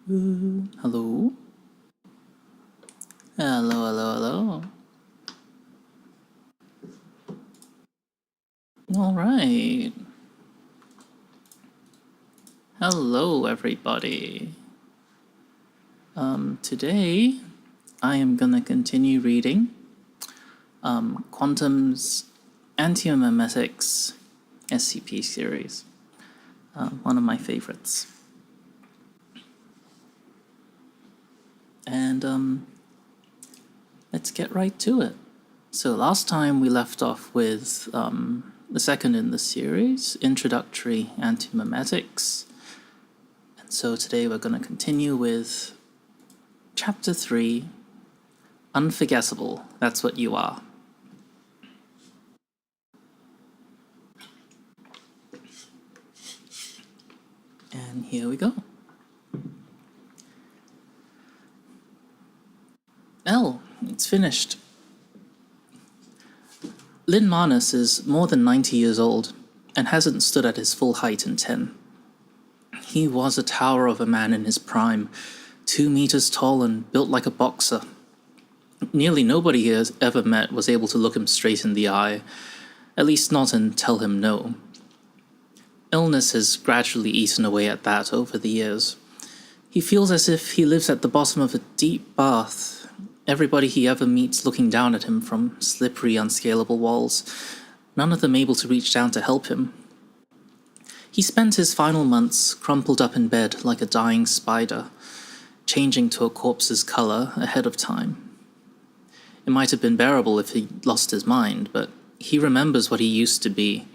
Hello? Hello. Alright. Hello, everybody. Today, I am gonna continue reading Quantum's Antimemetics SCP series. One of my favorites. And, let's get right to it. So last time we left off with the second in the series, Introductory Antimemetics. And so today we're going to continue with Chapter 3, Unforgettable, That's What You Are. And here we go. It's finished. Lynn Marnus is more than 90 years old and hasn't stood at his full height in 10. He was a tower of a man in his prime, 2 meters tall and built like a boxer. Nearly nobody he has ever met was able to look him straight in the eye, at least not and tell him no. Illness has gradually eaten away at that over the years. He feels as if he lives at the bottom of a deep bath, everybody he ever meets looking down at him from slippery, unscalable walls, none of them able to reach down to help him. He spent his final months crumpled up in bed like a dying spider, changing to a corpse's color ahead of time. It might have been bearable if he lost his mind, but he remembers what he used to be.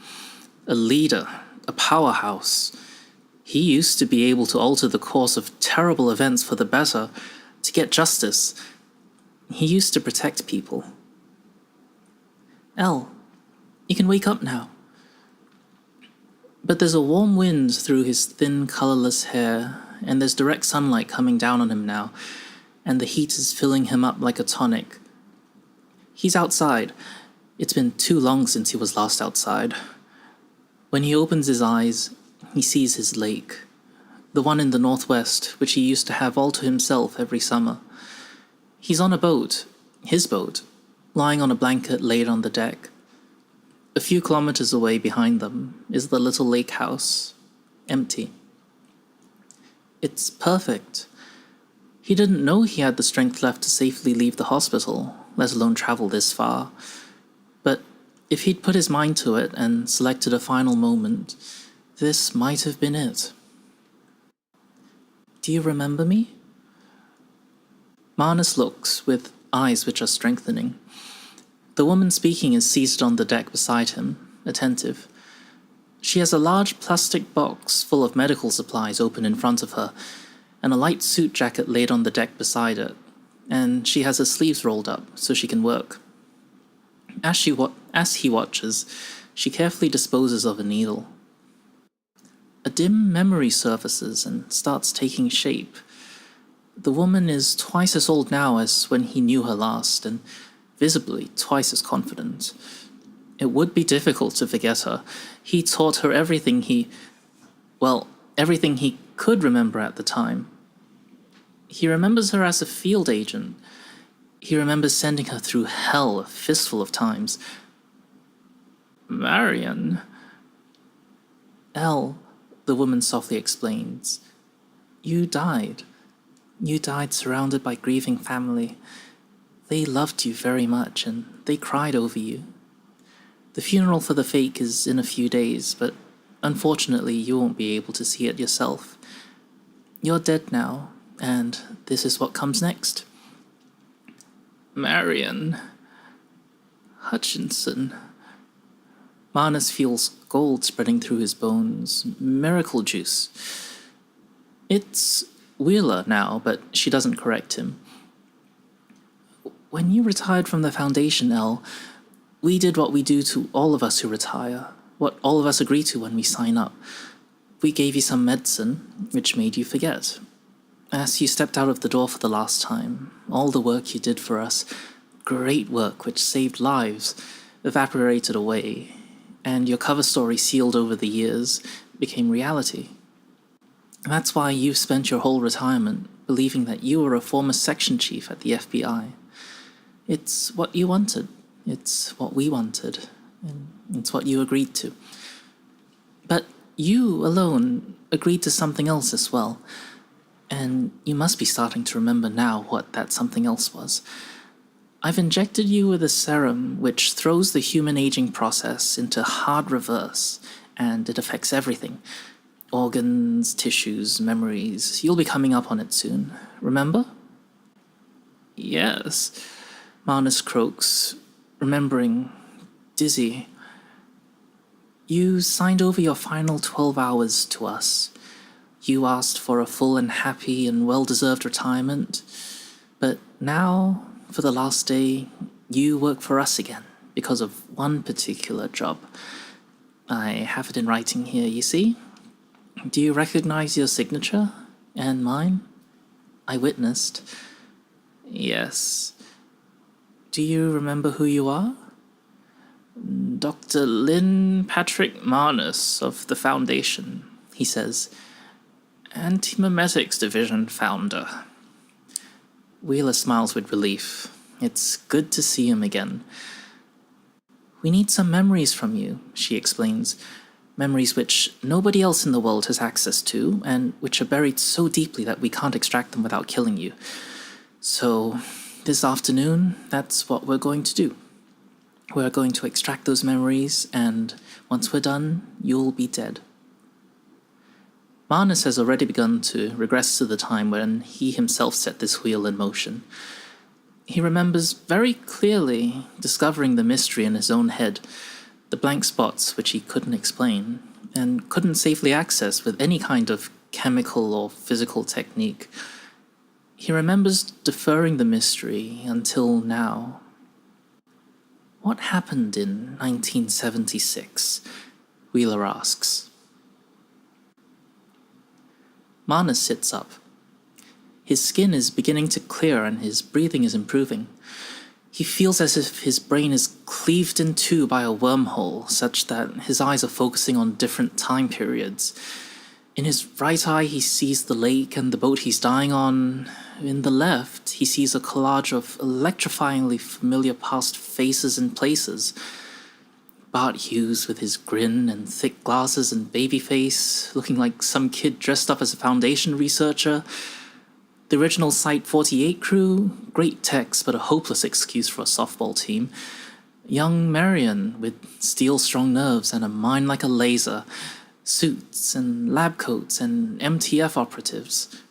A leader, a powerhouse. He used to be able to alter the course of terrible events for the better, to get justice. He used to protect people. Elle, you can wake up now. But there's a warm wind through his thin, colorless hair, and there's direct sunlight coming down on him now, and the heat is filling him up like a tonic. He's outside. It's been too long since he was last outside. When he opens his eyes, he sees his lake, the one in the northwest, which he used to have all to himself every summer. He's on a boat, his boat, lying on a blanket laid on the deck. A few kilometers away behind them is the little lake house, empty. It's perfect. He didn't know he had the strength left to safely leave the hospital, let alone travel this far. But if he'd put his mind to it and selected a final moment, this might have been it. Do you remember me? Marnus looks, with eyes which are strengthening. The woman speaking is seated on the deck beside him, attentive. She has a large plastic box full of medical supplies open in front of her, and a light suit jacket laid on the deck beside it, and she has her sleeves rolled up so she can work. As he watches, she carefully disposes of a needle. A dim memory surfaces and starts taking shape. The woman is twice as old now as when he knew her last, and visibly twice as confident. It would be difficult to forget her. He taught her everything everything he could remember at the time. He remembers her as a field agent. He remembers sending her through hell a fistful of times. Marion. Elle, the woman softly explains. You died. You died surrounded by grieving family. They loved you very much, and they cried over you. The funeral for the fake is in a few days, but unfortunately you won't be able to see it yourself. You're dead now, and this is what comes next. Marion. Hutchinson. Marnus feels gold spreading through his bones. Miracle juice. It's Wheeler now, but she doesn't correct him. When you retired from the Foundation, Elle, we did what we do to all of us who retire, what all of us agree to when we sign up. We gave you some medicine, which made you forget. As you stepped out of the door for the last time, all the work you did for us, great work which saved lives, evaporated away, and your cover story sealed over the years became reality. That's why you've spent your whole retirement believing that you were a former section chief at the FBI. It's what you wanted. It's what we wanted. And it's what you agreed to. But you alone agreed to something else as well. And you must be starting to remember now what that something else was. I've injected you with a serum which throws the human aging process into hard reverse, and it affects everything. Organs, tissues, memories. You'll be coming up on it soon. Remember? Yes. Marnus croaks, remembering, dizzy. You signed over your final 12 hours to us. You asked for a full and happy and well-deserved retirement. But now, for the last day, you work for us again because of one particular job. I have it in writing here, you see? Do you recognize your signature? And mine? I witnessed. Yes. Do you remember who you are? Dr. Lynn Patrick Marnus of the Foundation, he says. Antimemetics Division founder. Wheeler smiles with relief. It's good to see him again. We need some memories from you, she explains. Memories which nobody else in the world has access to, and which are buried so deeply that we can't extract them without killing you. So, this afternoon, that's what we're going to do. We're going to extract those memories, and once we're done, you'll be dead. Marnus has already begun to regress to the time when he himself set this wheel in motion. He remembers very clearly discovering the mystery in his own head, the blank spots which he couldn't explain, and couldn't safely access with any kind of chemical or physical technique. He remembers deferring the mystery until now. What happened in 1976? Wheeler asks. Marnus sits up. His skin is beginning to clear and his breathing is improving. He feels as if his brain is cleaved in two by a wormhole, such that his eyes are focusing on different time periods. In his right eye, he sees the lake and the boat he's dying on. In the left, he sees a collage of electrifyingly familiar past faces and places. Bart Hughes with his grin and thick glasses and baby face, looking like some kid dressed up as a Foundation researcher. The original Site-48 crew, great techs but a hopeless excuse for a softball team. Young Marion with steel-strong nerves and a mind like a laser. Suits and lab coats and MTF operatives.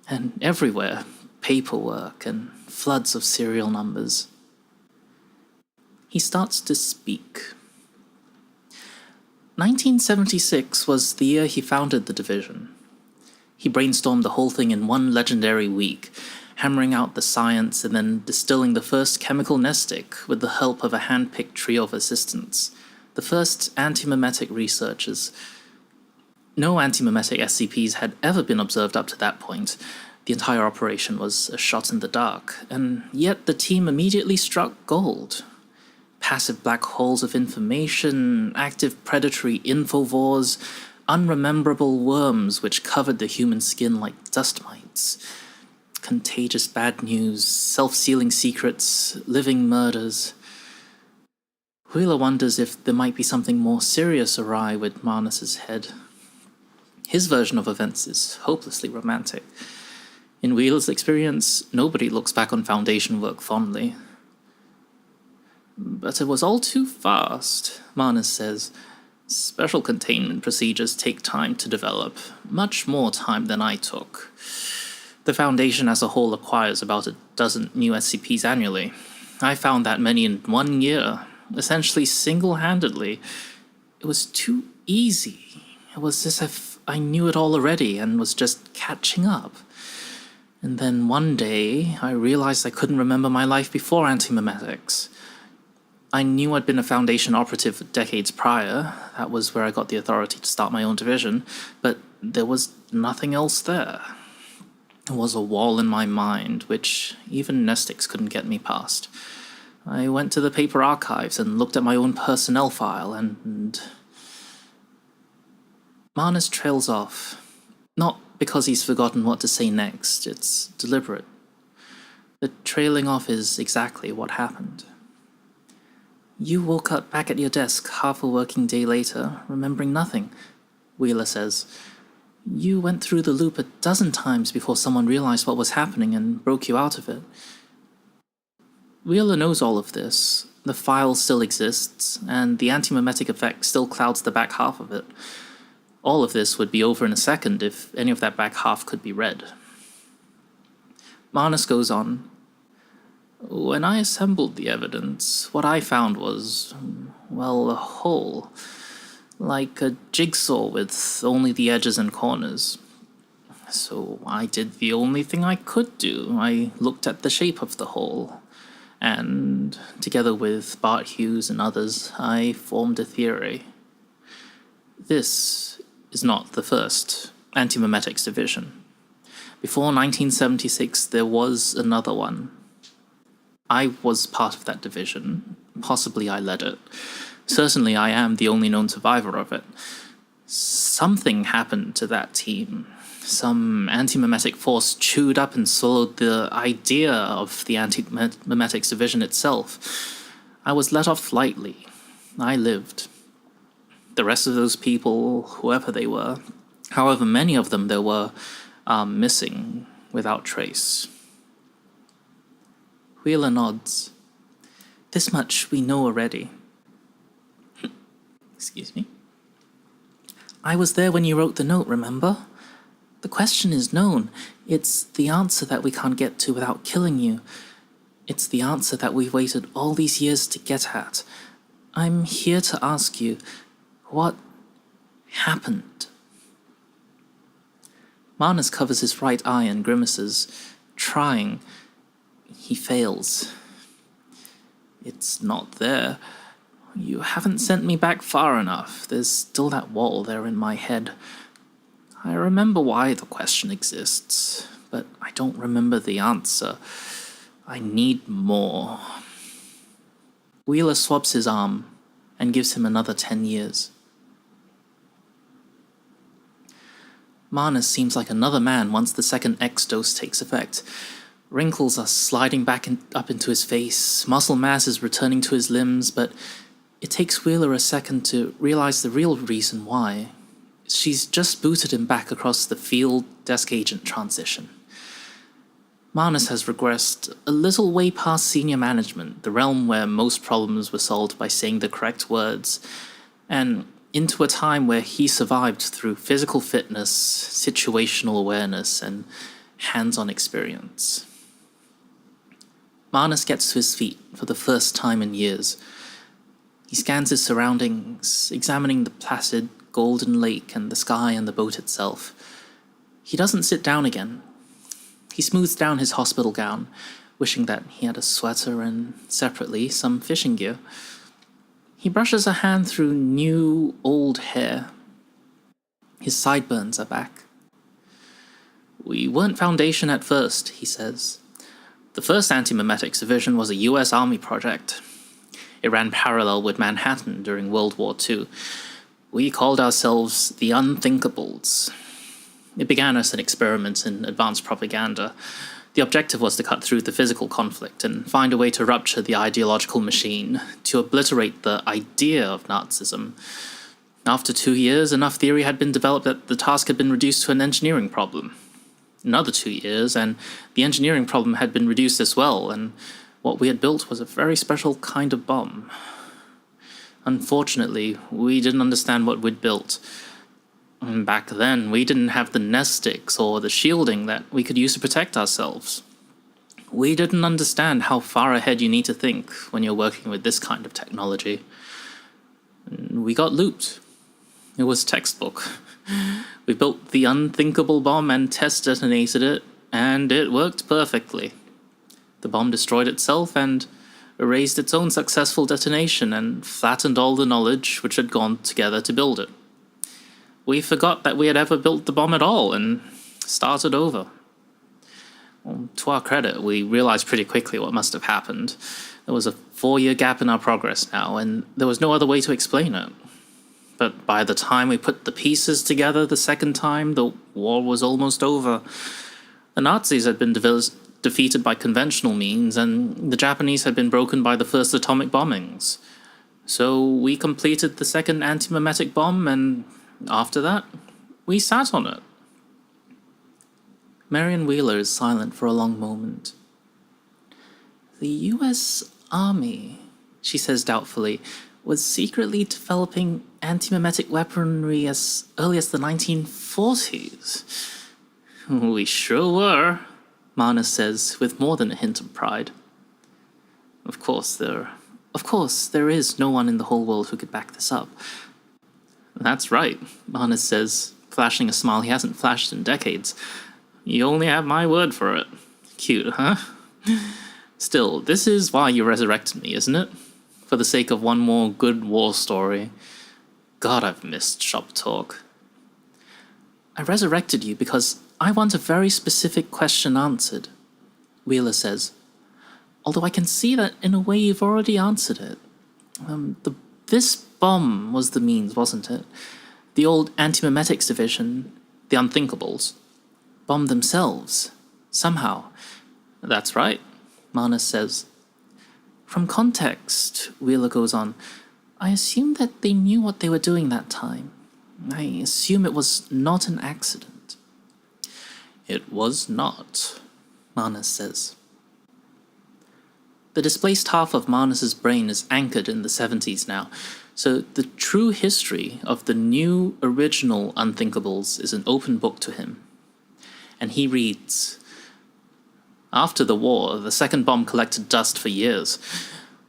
And everywhere, paperwork and floods of serial numbers. He starts to speak. 1976 was the year he founded the division. He brainstormed the whole thing in one legendary week, hammering out the science and then distilling the first chemical nestic with the help of a hand-picked trio of assistants, the first antimemetic researchers. No antimemetic SCPs had ever been observed up to that point. The entire operation was a shot in the dark, and yet the team immediately struck gold. Passive black holes of information, active predatory infovores, unrememberable worms which covered the human skin like dust mites, contagious bad news, self-sealing secrets, living murders. Wheeler wonders if there might be something more serious awry with Marnus's head. His version of events is hopelessly romantic. In Wheeler's experience, nobody looks back on Foundation work fondly. But it was all too fast, Marnus says. Special containment procedures take time to develop, much more time than I took. The Foundation as a whole acquires about a dozen new SCPs annually. I found that many in 1 year, essentially single-handedly. It was too easy. It was as if I knew it all already and was just catching up. And then one day, I realized I couldn't remember my life before Antimemetics. I knew I'd been a Foundation operative decades prior. That was where I got the authority to start my own division, but there was nothing else there. There was a wall in my mind, which even Nestix couldn't get me past. I went to the paper archives and looked at my own personnel file, and Marnus trails off. Not because he's forgotten what to say next. It's deliberate. The trailing off is exactly what happened. You woke up back at your desk half a working day later, remembering nothing, Wheeler says. You went through the loop a dozen times before someone realized what was happening and broke you out of it. Wheeler knows all of this. The file still exists, and the antimemetic effect still clouds the back half of it. All of this would be over in a second if any of that back half could be read. Marnus goes on. When I assembled the evidence, what I found was, well, a hole. Like a jigsaw with only the edges and corners. So I did the only thing I could do. I looked at the shape of the hole. And, together with Bart Hughes and others, I formed a theory. This is not the first Antimemetics division. Before 1976, there was another one. I was part of that division. Possibly I led it. Certainly I am the only known survivor of it. Something happened to that team. Some antimemetic force chewed up and swallowed the idea of the Antimemetics division itself. I was let off lightly. I lived. The rest of those people, whoever they were, however many of them there were, are missing without trace. Wheeler nods. This much we know already. Excuse me. I was there when you wrote the note, remember? The question is known. It's the answer that we can't get to without killing you. It's the answer that we've waited all these years to get at. I'm here to ask you, what happened? Marnus covers his right eye and grimaces, trying. He fails. It's not there. You haven't sent me back far enough. There's still that wall there in my head. I remember why the question exists, but I don't remember the answer. I need more. Wheeler swabs his arm and gives him another 10 years. Marnus seems like another man once the second X dose takes effect. Wrinkles are sliding back up into his face, muscle mass is returning to his limbs, but it takes Wheeler a second to realize the real reason why. She's just booted him back across the field desk agent transition. Marnus has regressed a little way past senior management, the realm where most problems were solved by saying the correct words, and into a time where he survived through physical fitness, situational awareness, and hands-on experience. Marnus gets to his feet for the first time in years. He scans his surroundings, examining the placid, golden lake and the sky and the boat itself. He doesn't sit down again. He smooths down his hospital gown, wishing that he had a sweater and, separately, some fishing gear. He brushes a hand through new, old hair. His sideburns are back. We weren't Foundation at first, he says. The first Antimemetics division was a US Army project. It ran parallel with Manhattan during World War II. We called ourselves the Unthinkables. It began as an experiment in advanced propaganda. The objective was to cut through the physical conflict and find a way to rupture the ideological machine, to obliterate the idea of Nazism. After 2 years, enough theory had been developed that the task had been reduced to an engineering problem. Another 2 years, and the engineering problem had been reduced as well, and what we had built was a very special kind of bomb. Unfortunately, we didn't understand what we'd built. And back then, we didn't have the nestics or the shielding that we could use to protect ourselves. We didn't understand how far ahead you need to think when you're working with this kind of technology. And we got looped. It was textbook. We built the unthinkable bomb and test detonated it, and it worked perfectly. The bomb destroyed itself and erased its own successful detonation and flattened all the knowledge which had gone together to build it. We forgot that we had ever built the bomb at all and started over. Well, to our credit, we realized pretty quickly what must have happened. There was a 4-year gap in our progress now, and there was no other way to explain it. But by the time we put the pieces together the second time, the war was almost over. The Nazis had been defeated by conventional means, and the Japanese had been broken by the first atomic bombings. So we completed the second antimemetic bomb, and after that, we sat on it. Marion Wheeler is silent for a long moment. The US Army, she says doubtfully, was secretly developing antimemetic weaponry as early as the 1940s. We sure were, Mana says with more than a hint of pride. Of course there is no one in the whole world who could back this up. That's right, Mana says, flashing a smile he hasn't flashed in decades. You only have my word for it. Cute, huh? Still, this is why you resurrected me, isn't it? For the sake of one more good war story. God, I've missed shop talk. I resurrected you because I want a very specific question answered, Wheeler says. Although I can see that in a way you've already answered it. This bomb was the means, wasn't it? The old Antimemetics division, the Unthinkables, bombed themselves, somehow. That's right, Mana says. From context, Wheeler goes on, I assume that they knew what they were doing that time. I assume it was not an accident. It was not, Mana says. The displaced half of Manas's brain is anchored in the 70s now, so the true history of the new original Unthinkables is an open book to him. And he reads, After the war, the second bomb collected dust for years.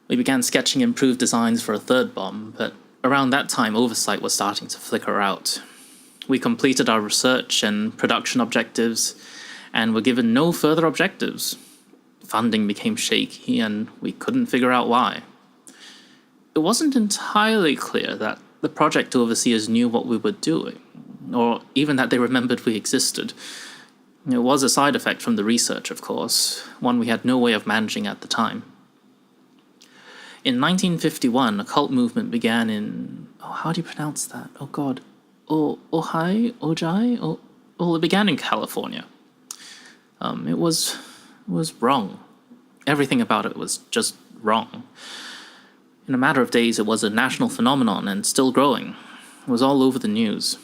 We began sketching improved designs for a third bomb, but around that time oversight was starting to flicker out. We completed our research and production objectives, and were given no further objectives. Funding became shaky, and we couldn't figure out why. It wasn't entirely clear that the project overseers knew what we were doing, or even that they remembered we existed. It was a side effect from the research, of course, one we had no way of managing at the time. In 1951, a cult movement began in... how do you pronounce that? Oh god. Ojai? Well, it began in California. It was wrong. Everything about it was just wrong. In a matter of days, it was a national phenomenon and still growing. It was all over the news.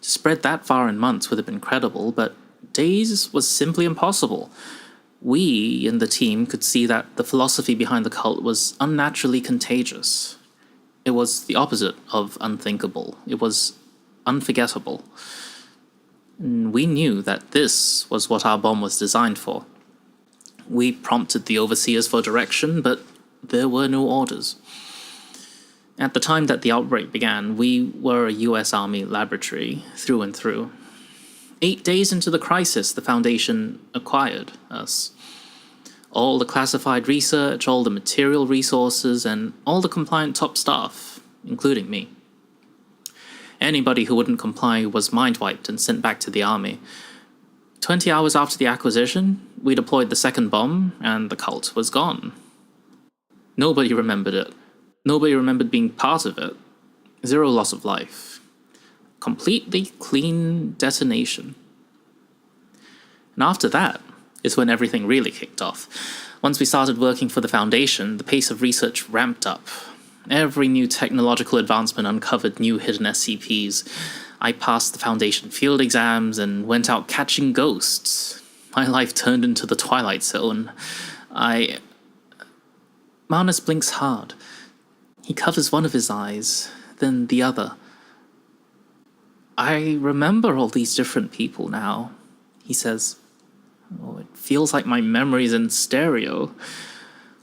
To spread that far in months would have been credible, but days was simply impossible. We, in the team, could see that the philosophy behind the cult was unnaturally contagious. It was the opposite of unthinkable. It was unforgettable. And we knew that this was what our bomb was designed for. We prompted the overseers for direction, but there were no orders. At the time that the outbreak began, we were a US Army laboratory, through and through. 8 days into the crisis, the Foundation acquired us. All the classified research, all the material resources, and all the compliant top staff, including me. Anybody who wouldn't comply was mind-wiped and sent back to the Army. 20 hours after the acquisition, we deployed the second bomb, and the cult was gone. Nobody remembered it. Nobody remembered being part of it. Zero loss of life. Completely clean detonation. And after that is when everything really kicked off. Once we started working for the Foundation, the pace of research ramped up. Every new technological advancement uncovered new hidden SCPs. I passed the Foundation field exams and went out catching ghosts. My life turned into the Twilight Zone. Manus blinks hard. He covers one of his eyes, then the other. I remember all these different people now, he says. Oh, it feels like my memory's in stereo.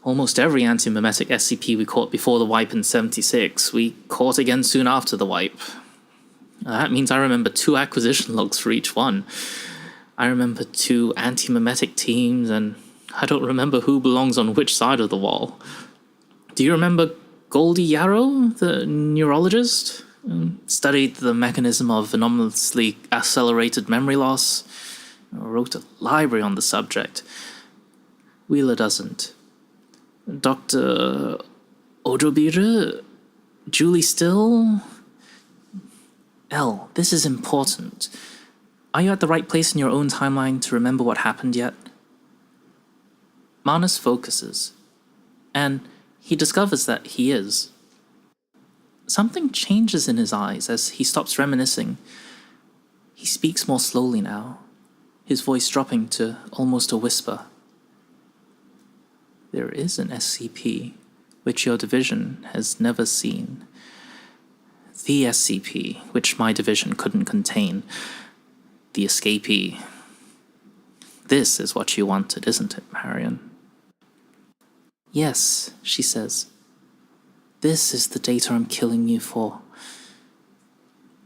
Almost every antimemetic SCP we caught before the wipe in 76, we caught again soon after the wipe. That means I remember 2 acquisition logs for each one. I remember 2 antimemetic teams, and I don't remember who belongs on which side of the wall. Do you remember Goldie Yarrow, the neurologist? Studied the mechanism of anomalously accelerated memory loss. Wrote a library on the subject. Wheeler doesn't. Dr. Odobira? Julie still... Elle, this is important. Are you at the right place in your own timeline to remember what happened yet? Manus focuses, and he discovers that he is. Something changes in his eyes as he stops reminiscing. He speaks more slowly now, his voice dropping to almost a whisper. There is an SCP, which your division has never seen. The SCP, which my division couldn't contain. The escapee. This is what you wanted, isn't it, Marion? Yes, she says. This is the data I'm killing you for.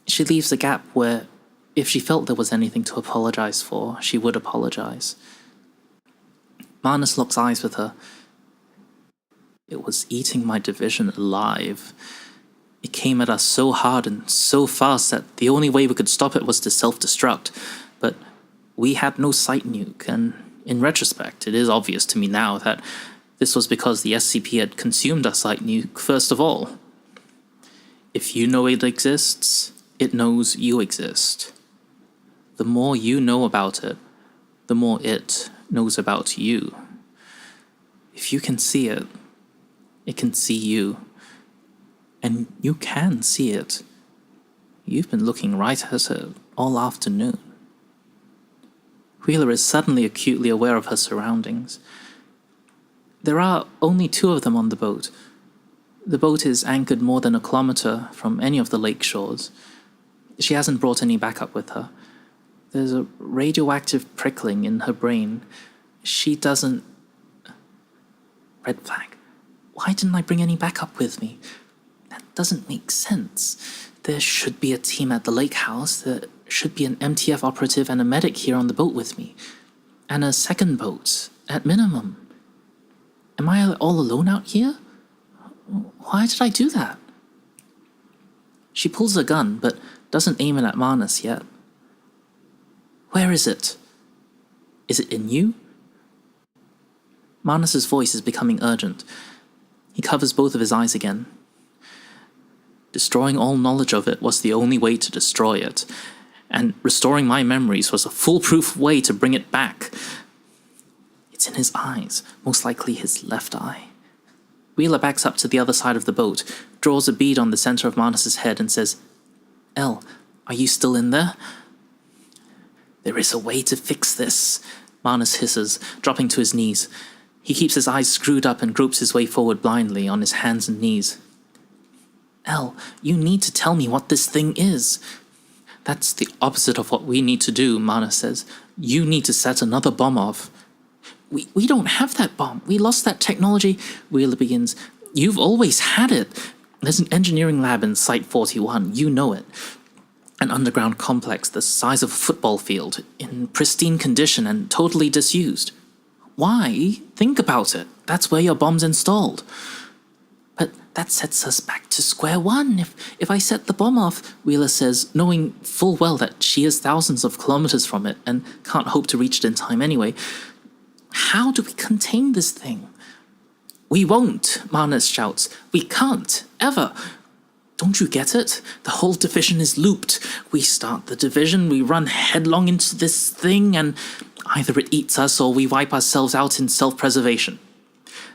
She leaves a gap where, if she felt there was anything to apologize for, she would apologize. Manus locks eyes with her. It was eating my division alive. It came at us so hard and so fast that the only way we could stop it was to self-destruct. But we had no site nuke, and in retrospect, it is obvious to me now that this was because the SCP had consumed our site nuke first of all. If you know it exists, it knows you exist. The more you know about it, the more it knows about you. If you can see it, it can see you. And you can see it. You've been looking right at it all afternoon. Wheeler is suddenly acutely aware of her surroundings. There are only 2 of them on the boat. The boat is anchored more than a kilometer from any of the lake shores. She hasn't brought any backup with her. There's a radioactive prickling in her brain. She doesn't... Red flag. Why didn't I bring any backup with me? That doesn't make sense. There should be a team at the lake house. There should be an MTF operative and a medic here on the boat with me. And a second boat, at minimum. Am I all alone out here? Why did I do that? She pulls her gun, but doesn't aim it at Manus yet. Where is it? Is it in you? Manus's voice is becoming urgent. He covers both of his eyes again. Destroying all knowledge of it was the only way to destroy it, and restoring my memories was a foolproof way to bring it back. It's in his eyes, most likely his left eye. Wheeler backs up to the other side of the boat, draws a bead on the center of Manus's head and says, Elle, are you still in there? There is a way to fix this, Manus hisses, dropping to his knees. He keeps his eyes screwed up and gropes his way forward blindly on his hands and knees. Elle, you need to tell me what this thing is. That's the opposite of what we need to do, Manus says. You need to set another bomb off. We don't have that bomb. We lost that technology. Wheeler begins. You've always had it. There's an engineering lab in Site 41. You know it. An underground complex the size of a football field, in pristine condition and totally disused. Why? Think about it. That's where your bomb's installed. But that sets us back to square one. If I set the bomb off, Wheeler says, knowing full well that she is thousands of kilometers from it and can't hope to reach it in time anyway, how do we contain this thing? We won't, Manus shouts. We can't, ever. Don't you get it? The whole division is looped. We start the division, we run headlong into this thing, and either it eats us or we wipe ourselves out in self-preservation.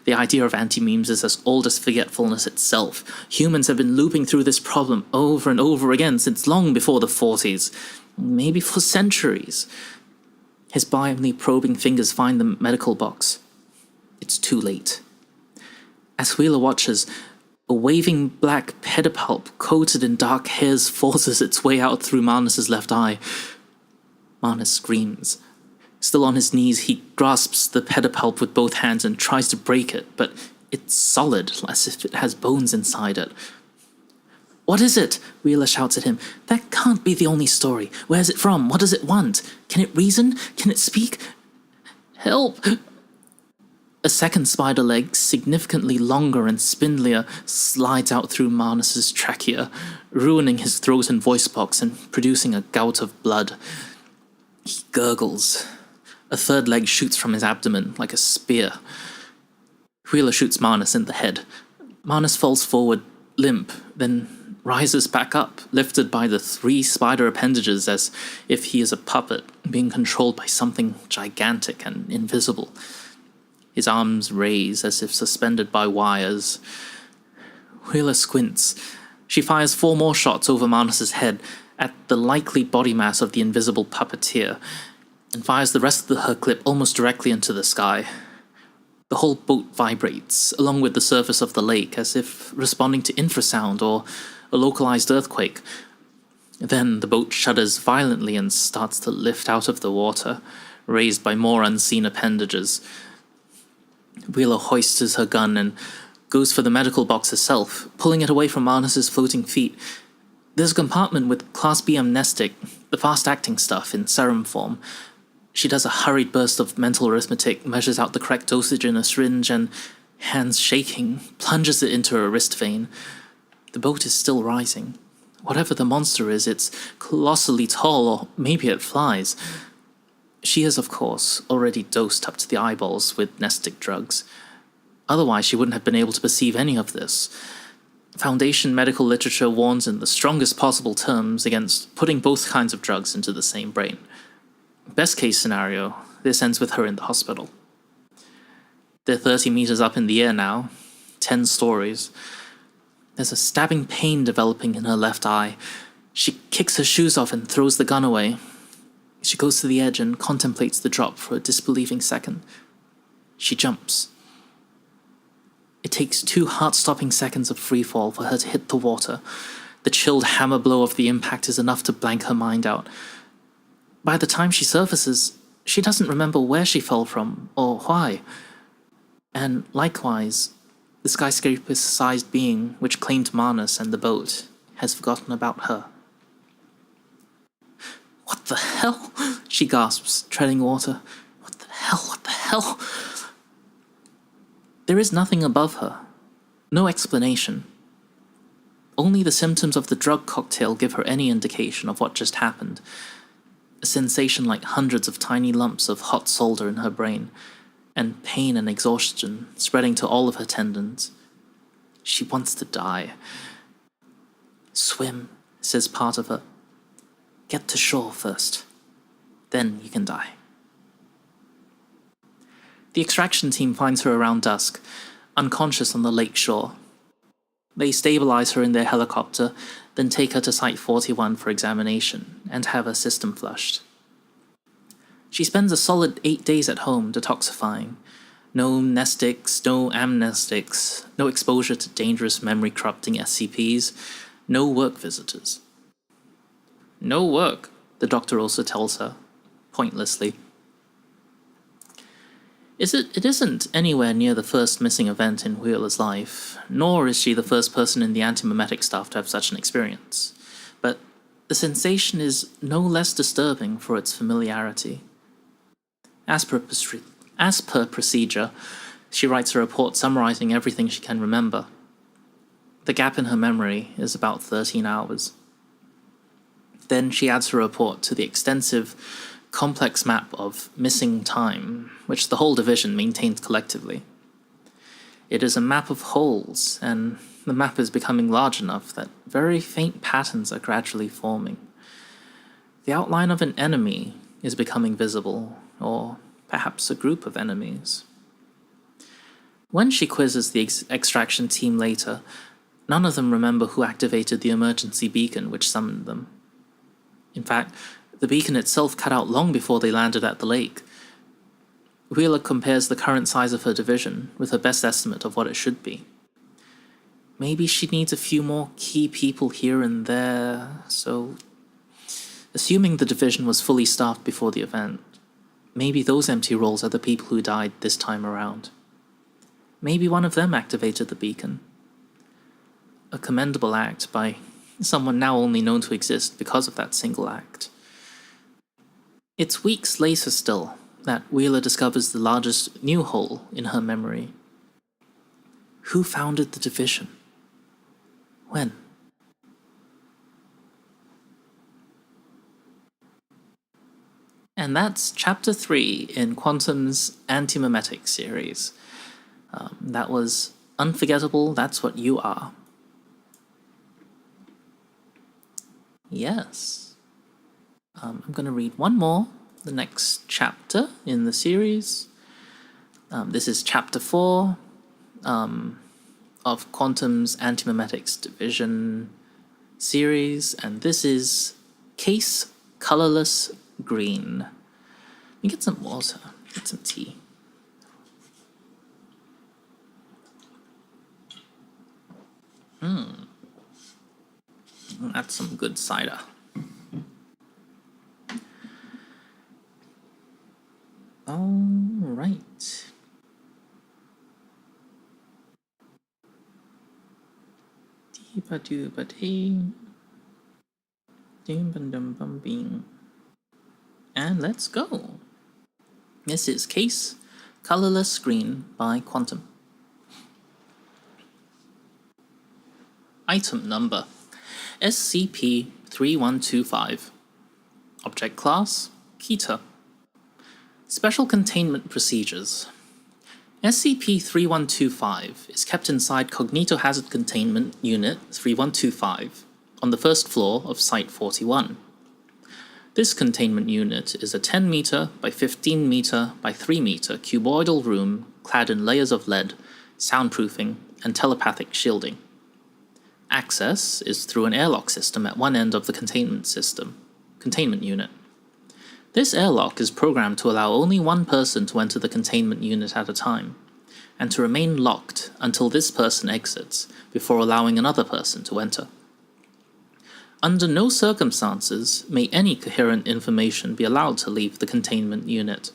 The idea of anti-memes is as old as forgetfulness itself. Humans have been looping through this problem over and over again since long before the 40s. Maybe for centuries. His blindly probing fingers find the medical box. It's too late. As Wheeler watches, a waving black pedipalp coated in dark hairs forces its way out through Manus's left eye. Manus screams. Still on his knees, he grasps the pedipalp with both hands and tries to break it, but it's solid, as if it has bones inside it. What is it? Wheeler shouts at him. That can't be the only story. Where's it from? What does it want? Can it reason? Can it speak? Help! A second spider leg, significantly longer and spindlier, slides out through Manus's trachea, ruining his throat and voice box and producing a gout of blood. He gurgles. A third leg shoots from his abdomen like a spear. Wheeler shoots Manus in the head. Manus falls forward, limp, then rises back up, lifted by the 3 spider appendages as if he is a puppet being controlled by something gigantic and invisible. His arms raise as if suspended by wires. Wheeler squints. She fires 4 more shots over Marnus's head at the likely body mass of the invisible puppeteer, and fires the rest of her clip almost directly into the sky. The whole boat vibrates, along with the surface of the lake, as if responding to infrasound or a localized earthquake. Then the boat shudders violently and starts to lift out of the water, raised by more unseen appendages. Wheeler hoists her gun and goes for the medical box herself, pulling it away from Marnus's floating feet. There's a compartment with Class B amnestic, the fast-acting stuff, in serum form. She does a hurried burst of mental arithmetic, measures out the correct dosage in a syringe, and, hands shaking, plunges it into her wrist vein. The boat is still rising. Whatever the monster is, it's colossally tall, or maybe it flies. She is, of course, already dosed up to the eyeballs with nestic drugs. Otherwise, she wouldn't have been able to perceive any of this. Foundation medical literature warns in the strongest possible terms against putting both kinds of drugs into the same brain. Best case scenario, this ends with her in the hospital. They're 30 meters up in the air now, 10 stories. There's a stabbing pain developing in her left eye. She kicks her shoes off and throws the gun away. She goes to the edge and contemplates the drop for a disbelieving second. She jumps. It takes 2 heart-stopping seconds of freefall for her to hit the water. The chilled hammer blow of the impact is enough to blank her mind out. By the time she surfaces, she doesn't remember where she fell from or why. And likewise, the skyscraper-sized being which claimed Marnus and the boat has forgotten about her. "What the hell?" she gasps, treading water. "What the hell? What the hell?" There is nothing above her. No explanation. Only the symptoms of the drug cocktail give her any indication of what just happened. A sensation like hundreds of tiny lumps of hot solder in her brain, and pain and exhaustion spreading to all of her tendons. She wants to die. "Swim," says part of her. "Get to shore first. Then you can die." The extraction team finds her around dusk, unconscious on the lake shore. They stabilize her in their helicopter, then take her to Site 41 for examination and have her system flushed. She spends a solid 8 days at home detoxifying. No nestics, no amnestics, no exposure to dangerous memory-corrupting SCPs, no work visitors. "No work," the doctor also tells her, pointlessly. It isn't anywhere near the first missing event in Wheeler's life, nor is she the first person in the Antimemetics staff to have such an experience, but the sensation is no less disturbing for its familiarity. As per procedure, she writes a report summarizing everything she can remember. The gap in her memory is about 13 hours. Then she adds her report to the extensive, complex map of missing time, which the whole division maintains collectively. It is a map of holes, and the map is becoming large enough that very faint patterns are gradually forming. The outline of an enemy is becoming visible, or perhaps a group of enemies. When she quizzes the extraction team later, none of them remember who activated the emergency beacon which summoned them. In fact, the beacon itself cut out long before they landed at the lake. Wheeler compares the current size of her division with her best estimate of what it should be. Maybe she needs a few more key people here and there, so... Assuming the division was fully staffed before the event, maybe those empty roles are the people who died this time around. Maybe one of them activated the beacon. A commendable act by someone now only known to exist because of that single act. It's weeks later still that Wheeler discovers the largest new hole in her memory. Who founded the division? When? And that's Chapter 3 in Quantum's Antimemetics series. That was Unforgettable, That's What You Are. Yes. I'm going to read one more, the next chapter in the series. This is chapter 4 of Quantum's Antimemetics Division series, and this is Case Colorless Green. Let me get some water, get some tea. That's some good cider. All right. And let's go. This is Case Colorless Green by Quantum. Item number SCP-3125. Object class Keter. Special containment procedures. SCP-3125 is kept inside Cognitohazard Containment Unit 3125 on the first floor of Site 41. This containment unit is a 10-meter by 15-meter by 3-meter cuboidal room clad in layers of lead, soundproofing, and telepathic shielding. Access is through an airlock system at one end of the containment unit. This airlock is programmed to allow only one person to enter the containment unit at a time, and to remain locked until this person exits before allowing another person to enter. Under no circumstances may any coherent information be allowed to leave the containment unit.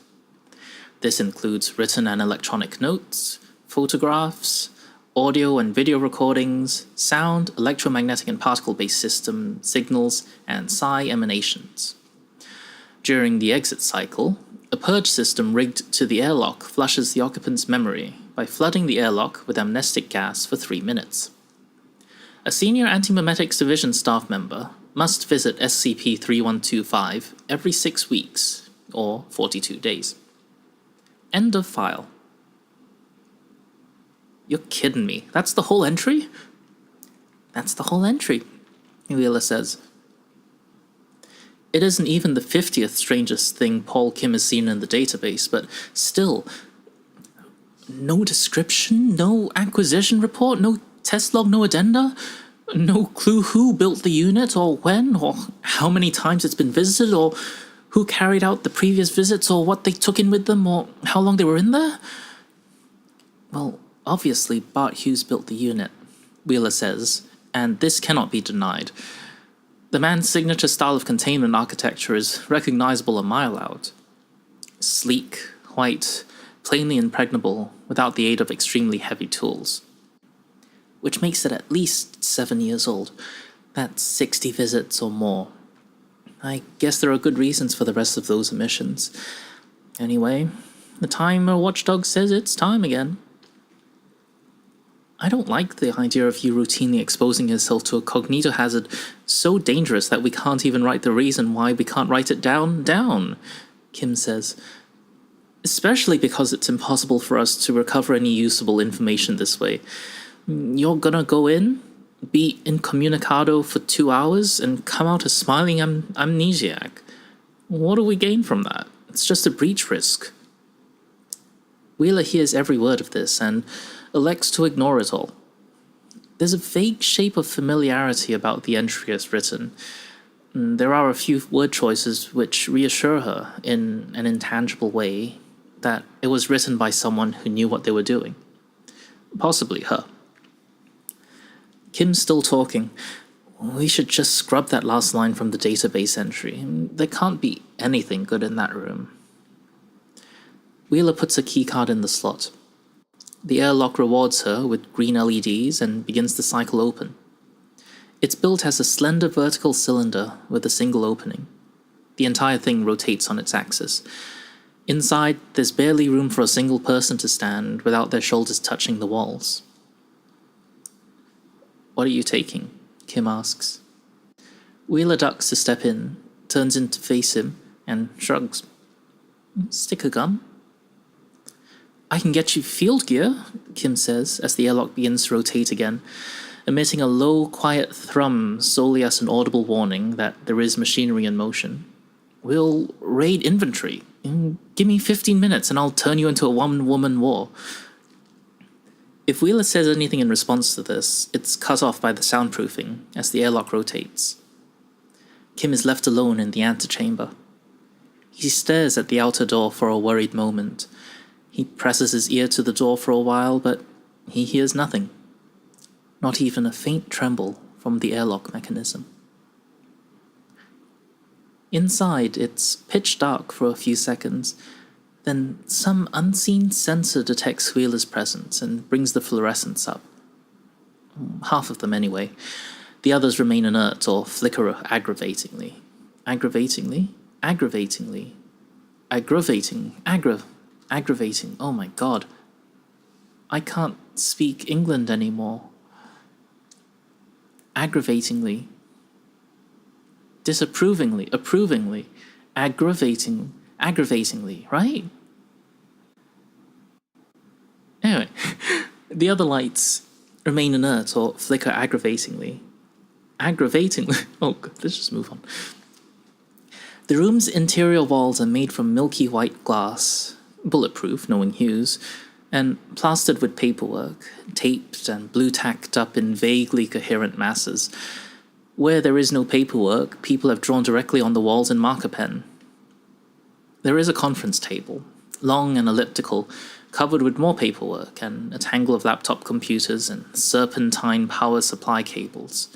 This includes written and electronic notes, photographs, audio and video recordings, sound, electromagnetic and particle-based system signals, and psi emanations. During the exit cycle, a purge system rigged to the airlock flushes the occupant's memory by flooding the airlock with amnestic gas for 3 minutes. A senior Antimemetics Division staff member must visit SCP-3125 every 6 weeks, or 42 days. End of file. You're kidding me. That's the whole entry? That's the whole entry, Wheeler says. It isn't even the 50th strangest thing Paul Kim has seen in the database, but still. No description, no acquisition report, no test log, no addenda, no clue who built the unit, or when, or how many times it's been visited, or who carried out the previous visits, or what they took in with them, or how long they were in there. Well, obviously Bart Hughes built the unit, Wheeler says, and this cannot be denied. The man's signature style of containment architecture is recognizable a mile out. Sleek, white, plainly impregnable, without the aid of extremely heavy tools. Which makes it at least 7 years old. That's 60 visits or more. I guess there are good reasons for the rest of those omissions. Anyway, the timer watchdog says it's time again. I don't like the idea of you routinely exposing yourself to a cognitohazard so dangerous that we can't even write the reason why we can't write it down, Kim says. Especially because it's impossible for us to recover any usable information this way. You're gonna go in, be incommunicado for 2 hours, and come out a smiling amnesiac. What do we gain from that? It's just a breach risk. Wheeler hears every word of this, and elects to ignore it all. There's a vague shape of familiarity about the entry as written. There are a few word choices which reassure her, in an intangible way, that it was written by someone who knew what they were doing. Possibly her. Kim's still talking. We should just scrub that last line from the database entry. There can't be anything good in that room. Wheeler puts a keycard in the slot. The airlock rewards her with green LEDs and begins the cycle open. It's built as a slender vertical cylinder with a single opening. The entire thing rotates on its axis. Inside, there's barely room for a single person to stand without their shoulders touching the walls. What are you taking? Kim asks. Wheeler ducks to step in, turns in to face him, and shrugs. Sticker gun? I can get you field gear, Kim says as the airlock begins to rotate again. emitting a low, quiet thrum solely as an audible warning that there is machinery in motion. We'll raid inventory. Give me 15 minutes and I'll turn you into a one-woman war. If Wheeler says anything in response to this, it's cut off by the soundproofing as the airlock rotates. Kim is left alone in the antechamber. He stares at the outer door for a worried moment. He presses his ear to the door for a while, but he hears nothing. Not even a faint tremble from the airlock mechanism. Inside, it's pitch dark for a few seconds. Then some unseen sensor detects Wheeler's presence and brings the fluorescents up. Half of them anyway. The others remain inert or flicker aggravatingly. Aggravating. Oh my god. I can't speak England anymore. Aggravatingly. Approvingly. Aggravatingly, right? Anyway, the other lights remain inert or flicker aggravatingly. Oh, let's just move on. The room's interior walls are made from milky white glass, bulletproof, knowing hues, and plastered with paperwork, taped and blue-tacked up in vaguely coherent masses. Where there is no paperwork, people have drawn directly on the walls in marker pen. There is a conference table, long and elliptical, covered with more paperwork and a tangle of laptop computers and serpentine power supply cables.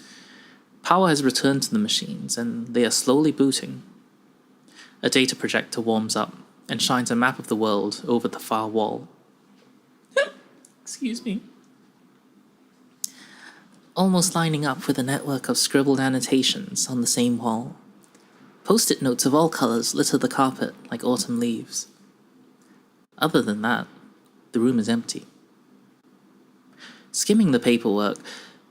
Power has returned to the machines, and they are slowly booting. A data projector warms up and shines a map of the world over the far wall. Excuse me. Almost lining up with a network of scribbled annotations on the same wall. Post-it notes of all colors litter the carpet like autumn leaves. Other than that, the room is empty. Skimming the paperwork,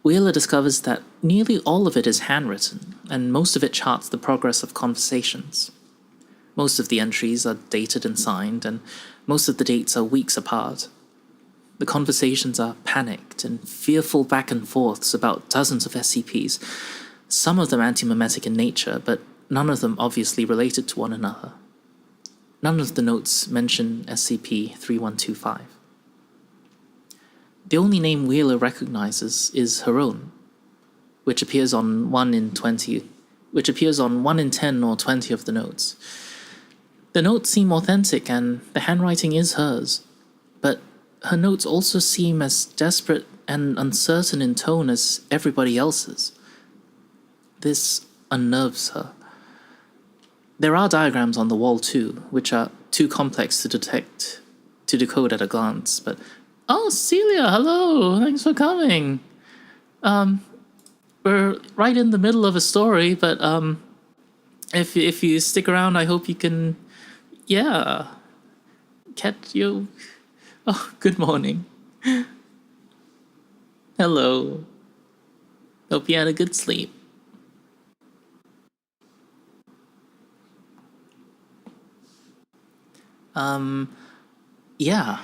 Wheeler discovers that nearly all of it is handwritten, and most of it charts the progress of conversations. Most of the entries are dated and signed, and most of the dates are weeks apart. The conversations are panicked and fearful back and forths about dozens of SCPs, some of them antimemetic in nature, but none of them obviously related to one another. None of the notes mention SCP-3125. The only name Wheeler recognizes is her own, which appears on 1 in 10 or 20 of the notes. The notes seem authentic and the handwriting is hers, but her notes also seem as desperate and uncertain in tone as everybody else's. This unnerves her. There are diagrams on the wall too, which are too complex to decode at a glance, but... Oh, Celia, hello! Thanks for coming! We're right in the middle of a story, but, if you stick around, I hope you can... Yeah. Catch you... Oh, good morning. Hello. Hope you had a good sleep. Yeah.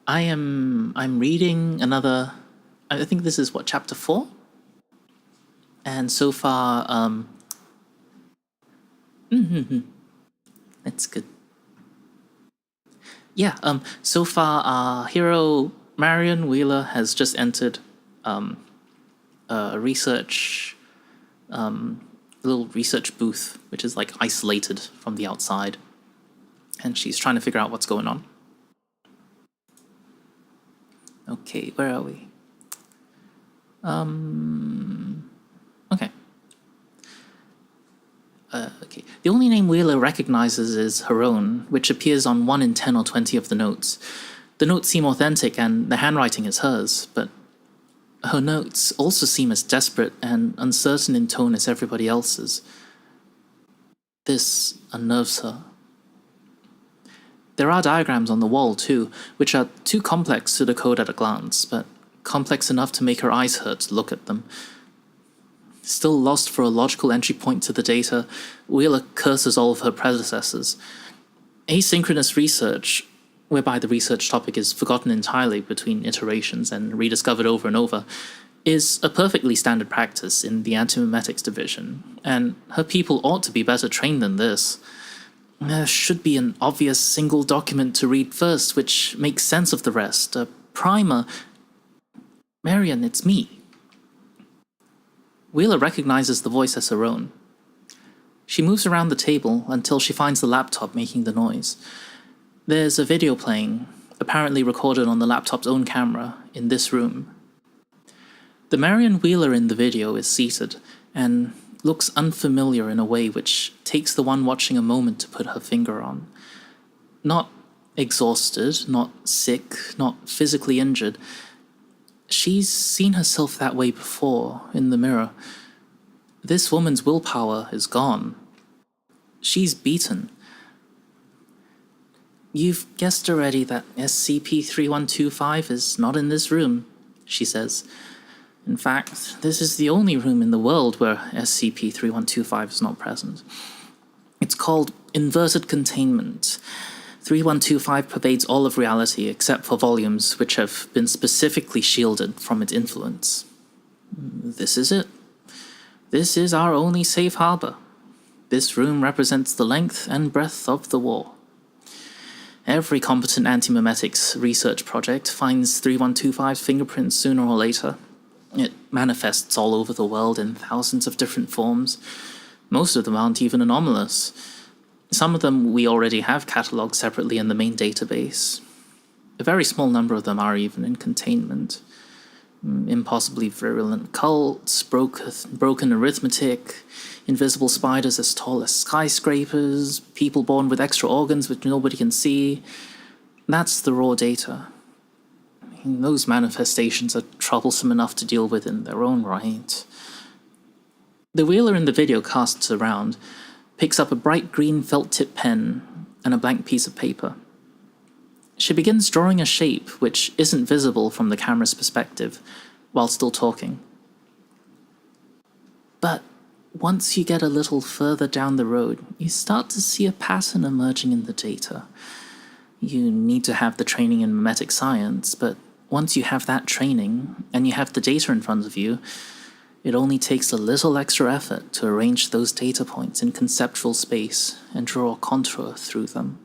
I'm reading another... I think this is, what, chapter 4? And so far, That's good. Yeah, so far our hero, Marion Wheeler, has just entered a research, little research booth, which is like isolated from the outside. And she's trying to figure out what's going on. Okay, where are we? Okay. Okay. The only name Wheeler recognizes is her own, which appears on 1 in 10 or 20 of the notes. The notes seem authentic and the handwriting is hers, but her notes also seem as desperate and uncertain in tone as everybody else's. This unnerves her. There are diagrams on the wall, too, which are too complex to decode at a glance, but complex enough to make her eyes hurt to look at them. Still lost for a logical entry point to the data, Wheeler curses all of her predecessors. Asynchronous research, whereby the research topic is forgotten entirely between iterations and rediscovered over and over, is a perfectly standard practice in the Antimemetics division, and her people ought to be better trained than this. There should be an obvious single document to read first, which makes sense of the rest. A primer. Marion, it's me. Wheeler recognizes the voice as her own. She moves around the table until she finds the laptop making the noise. There's a video playing, apparently recorded on the laptop's own camera, in this room. The Marion Wheeler in the video is seated, and looks unfamiliar in a way which takes the one watching a moment to put her finger on. Not exhausted, not sick, not physically injured. She's seen herself that way before, in the mirror. This woman's willpower is gone. She's beaten. You've guessed already that SCP-3125 is not in this room, she says. In fact, this is the only room in the world where SCP-3125 is not present. It's called inverted containment. 3125 pervades all of reality except for volumes which have been specifically shielded from its influence. This is it. This is our only safe harbor. This room represents the length and breadth of the war. Every competent antimemetics research project finds 3125's fingerprints sooner or later. It manifests all over the world in thousands of different forms. Most of them aren't even anomalous. Some of them we already have catalogued separately in the main database. A very small number of them are even in containment. Impossibly virulent cults, broken arithmetic, invisible spiders as tall as skyscrapers, people born with extra organs which nobody can see. That's the raw data. Those manifestations are troublesome enough to deal with in their own right. The Wheeler in the video casts around, picks up a bright green felt-tip pen and a blank piece of paper. She begins drawing a shape which isn't visible from the camera's perspective, while still talking. But once you get a little further down the road, you start to see a pattern emerging in the data. You need to have the training in memetic science, but once you have that training, and you have the data in front of you, it only takes a little extra effort to arrange those data points in conceptual space and draw a contour through them.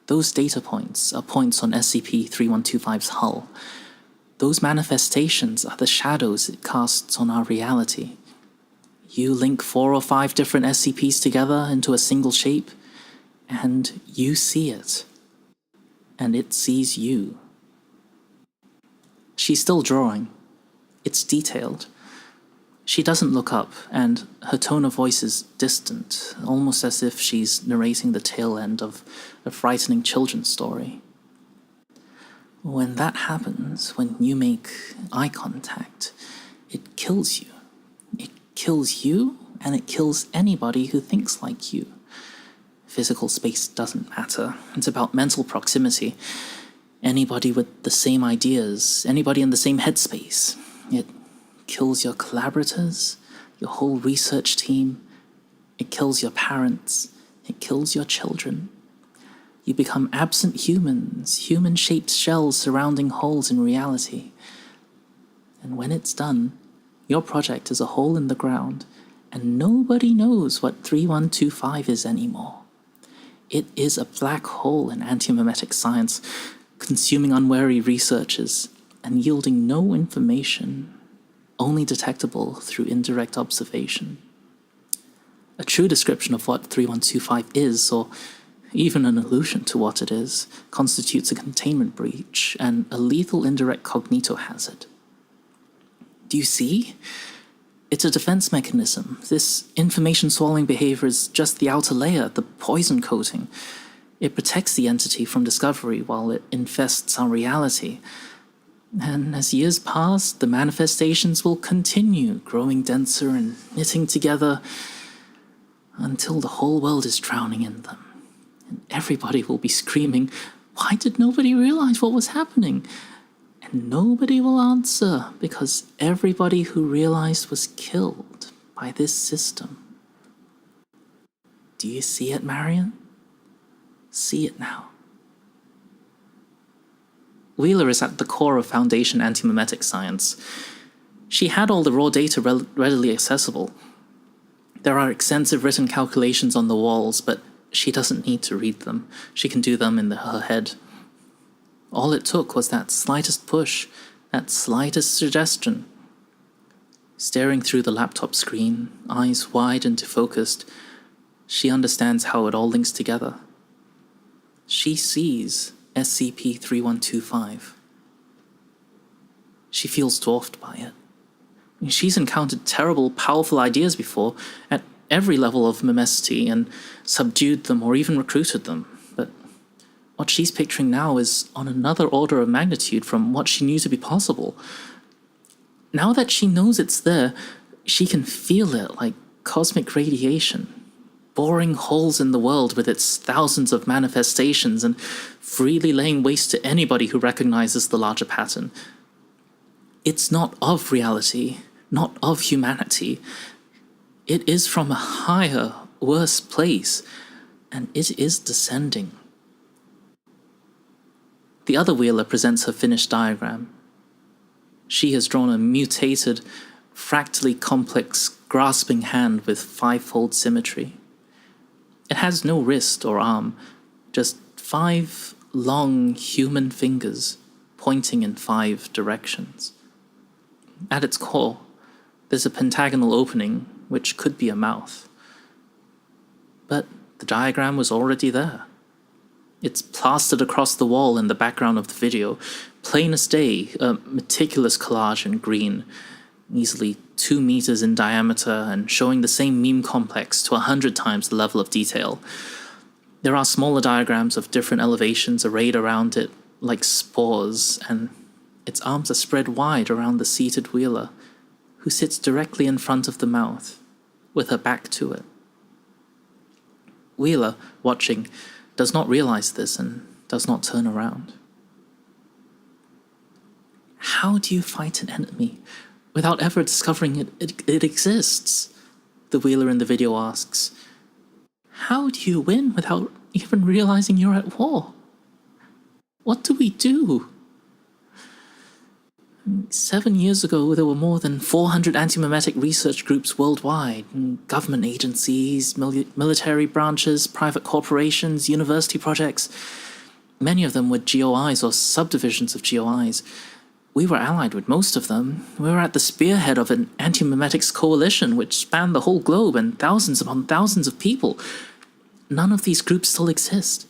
Those data points are points on SCP-3125's hull. Those manifestations are the shadows it casts on our reality. You link 4 or 5 different SCPs together into a single shape, and you see it. And it sees you. She's still drawing. It's detailed. She doesn't look up, and her tone of voice is distant, almost as if she's narrating the tail end of a frightening children's story. When that happens, when you make eye contact, it kills you. It kills you, and it kills anybody who thinks like you. Physical space doesn't matter. It's about mental proximity. Anybody with the same ideas, anybody in the same headspace. It kills your collaborators, your whole research team. It kills your parents. It kills your children. You become absent humans, human-shaped shells surrounding holes in reality. And when it's done, your project is a hole in the ground, and nobody knows what 3125 is anymore. It is a black hole in antimemetic science, consuming unwary researchers and yielding no information, only detectable through indirect observation. A true description of what 3125 is, or even an allusion to what it is, constitutes a containment breach and a lethal indirect cognitohazard. Do you see? It's a defense mechanism. This information-swallowing behavior is just the outer layer, the poison coating. It protects the entity from discovery while it infests our reality. And as years pass, the manifestations will continue, growing denser and knitting together until the whole world is drowning in them. And everybody will be screaming, "Why did nobody realize what was happening?" And nobody will answer, because everybody who realized was killed by this system. Do you see it, Marion? See it now. Wheeler is at the core of Foundation antimemetic science. She had all the raw data readily accessible. There are extensive written calculations on the walls, but she doesn't need to read them. She can do them in her head. All it took was that slightest push, that slightest suggestion. Staring through the laptop screen, eyes wide and focused, she understands how it all links together. She sees SCP-3125. She feels dwarfed by it. She's encountered terrible, powerful ideas before, at every level of memesity, and subdued them or even recruited them. But what she's picturing now is on another order of magnitude from what she knew to be possible. Now that she knows it's there, she can feel it like cosmic radiation, boring holes in the world with its thousands of manifestations and freely laying waste to anybody who recognizes the larger pattern. It's not of reality, not of humanity. It is from a higher, worse place, and it is descending. The other Wheeler presents her finished diagram. She has drawn a mutated, fractally complex, grasping hand with fivefold symmetry. It has no wrist or arm, just 5 long human fingers pointing in 5 directions. At its core, there's a pentagonal opening, which could be a mouth. But the diagram was already there. It's plastered across the wall in the background of the video, plain as day, a meticulous collage in green, easily 2 meters in diameter and showing the same meme complex to 100 times the level of detail. There are smaller diagrams of different elevations arrayed around it like spores, and its arms are spread wide around the seated Wheeler, who sits directly in front of the mouth, with her back to it. Wheeler, watching, does not realize this and does not turn around. How do you fight an enemy without ever discovering it exists? The Wheeler in the video asks. How do you win without even realizing you're at war? What do we do? 7 years ago, there were more than 400 antimemetic research groups worldwide, government agencies, military branches, private corporations, university projects. Many of them were GOIs or subdivisions of GOIs. We were allied with most of them. We were at the spearhead of an antimemetics coalition which spanned the whole globe and thousands upon thousands of people. None of these groups still exist.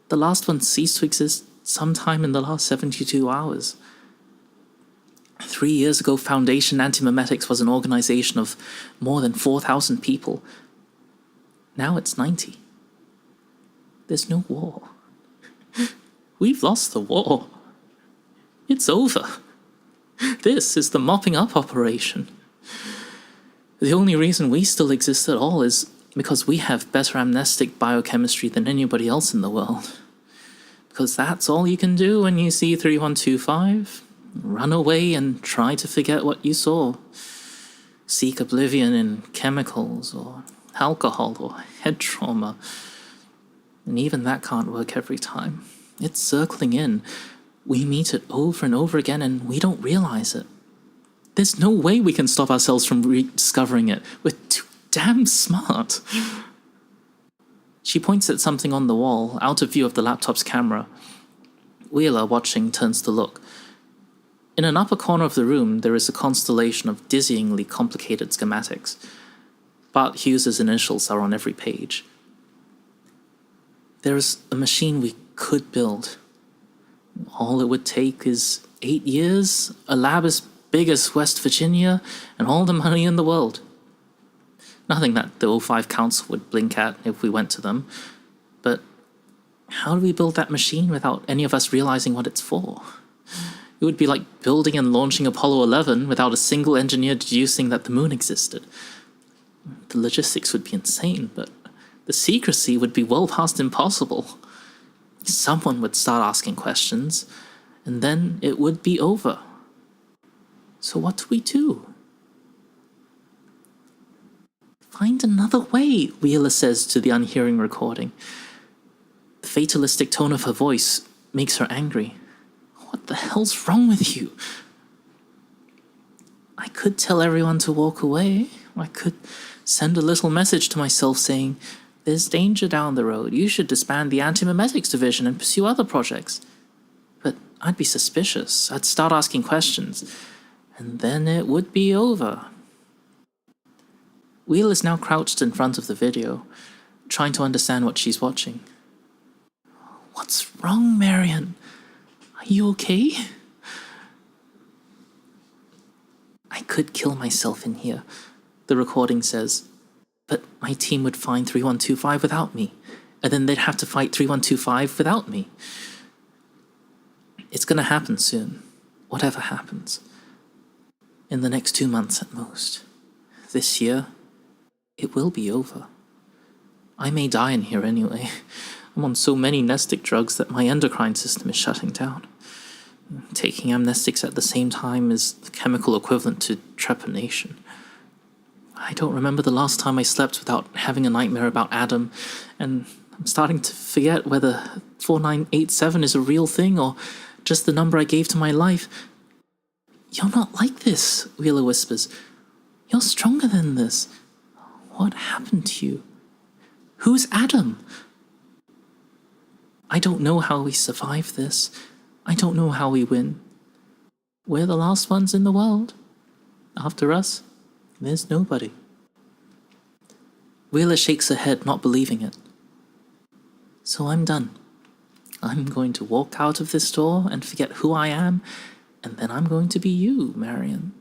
The last one ceased to exist sometime in the last 72 hours. 3 years ago, Foundation Antimemetics was an organization of more than 4,000 people. Now it's 90. There's no war. We've lost the war. It's over. This is the mopping up operation. The only reason we still exist at all is because we have better amnestic biochemistry than anybody else in the world. Because that's all you can do when you see 3125. Run away and try to forget what you saw. Seek oblivion in chemicals or alcohol or head trauma. And even that can't work every time. It's circling in. We meet it over and over again and we don't realize it. There's no way we can stop ourselves from rediscovering it. We're too damn smart. She points at something on the wall, out of view of the laptop's camera. Wheeler, watching, turns to look. In an upper corner of the room, there is a constellation of dizzyingly complicated schematics. Bart Hughes' initials are on every page. There is a machine we could build. All it would take is 8 years, a lab as big as West Virginia, and all the money in the world. Nothing that the O5 Council would blink at if we went to them. But how do we build that machine without any of us realizing what it's for? It would be like building and launching Apollo 11 without a single engineer deducing that the moon existed. The logistics would be insane, but the secrecy would be well past impossible. Someone would start asking questions, and then it would be over. So what do we do? Find another way, Wheeler says to the unhearing recording. The fatalistic tone of her voice makes her angry. What the hell's wrong with you? could tell everyone to walk away. I could send a little message to myself saying, there's danger down the road. You should disband the Antimemetics division and pursue other projects. But I'd be suspicious. I'd start asking questions. And then it would be over. Wheel is now crouched in front of the video, trying to understand what she's watching. What's wrong, Marion? Are you okay? I could kill myself in here, the recording says, but my team would find 3125 without me, and then they'd have to fight 3125 without me. It's gonna happen soon, whatever happens. In the next 2 months at most. This year, it will be over. I may die in here anyway. I'm on so many amnestic drugs that my endocrine system is shutting down. Taking amnestics at the same time is the chemical equivalent to trepanation. I don't remember the last time I slept without having a nightmare about Adam, and I'm starting to forget whether 4987 is a real thing or just the number I gave to my life. You're not like this, Wheeler whispers. You're stronger than this. What happened to you? Who's Adam? I don't know how we survive this. I don't know how we win. We're the last ones in the world. After us, there's nobody. Wheeler shakes her head, not believing it. So I'm done. I'm going to walk out of this door and forget who I am, and then I'm going to be you, Marion.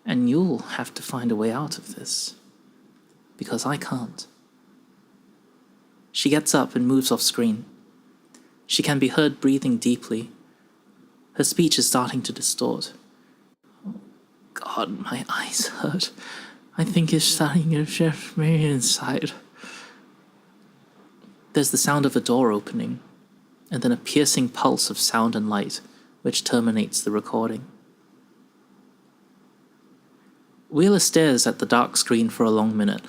And you'll have to find a way out of this. Because I can't. She gets up and moves off screen. She can be heard breathing deeply. Her speech is starting to distort. Oh, God, my eyes hurt. I think it's starting to shift me inside. There's the sound of a door opening, and then a piercing pulse of sound and light, which terminates the recording. Wheeler stares at the dark screen for a long minute.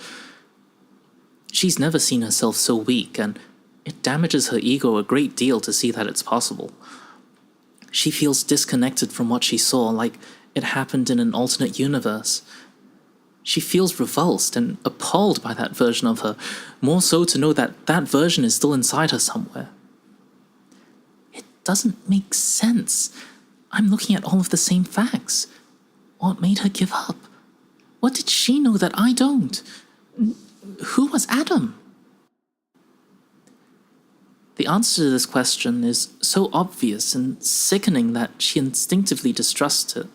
She's never seen herself so weak, and it damages her ego a great deal to see that it's possible. She feels disconnected from what she saw, like it happened in an alternate universe. She feels revulsed and appalled by that version of her, more so to know that that version is still inside her somewhere. It doesn't make sense. I'm looking at all of the same facts. What made her give up? What did she know that I don't? Who was Adam? The answer to this question is so obvious and sickening that she instinctively distrusts it.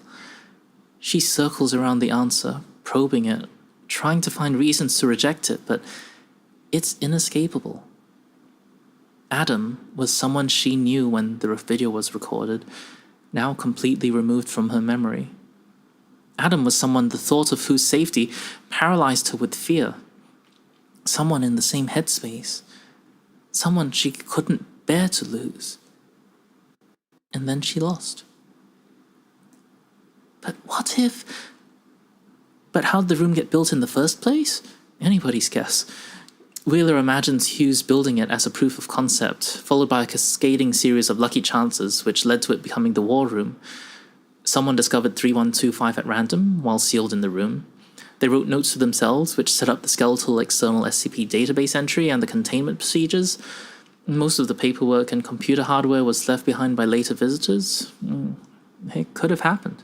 She circles around the answer, probing it, trying to find reasons to reject it, but it's inescapable. Adam was someone she knew when the video was recorded, now completely removed from her memory. Adam was someone the thought of whose safety paralyzed her with fear. Someone in the same headspace. Someone she couldn't bear to lose. And then she lost. But what if... But how'd the room get built in the first place? Anybody's guess. Wheeler imagines Hughes building it as a proof of concept, followed by a cascading series of lucky chances which led to it becoming the war room. Someone discovered 3125 at random while sealed in the room. They wrote notes to themselves, which set up the skeletal external SCP database entry and the containment procedures. Most of the paperwork and computer hardware was left behind by later visitors. It could have happened.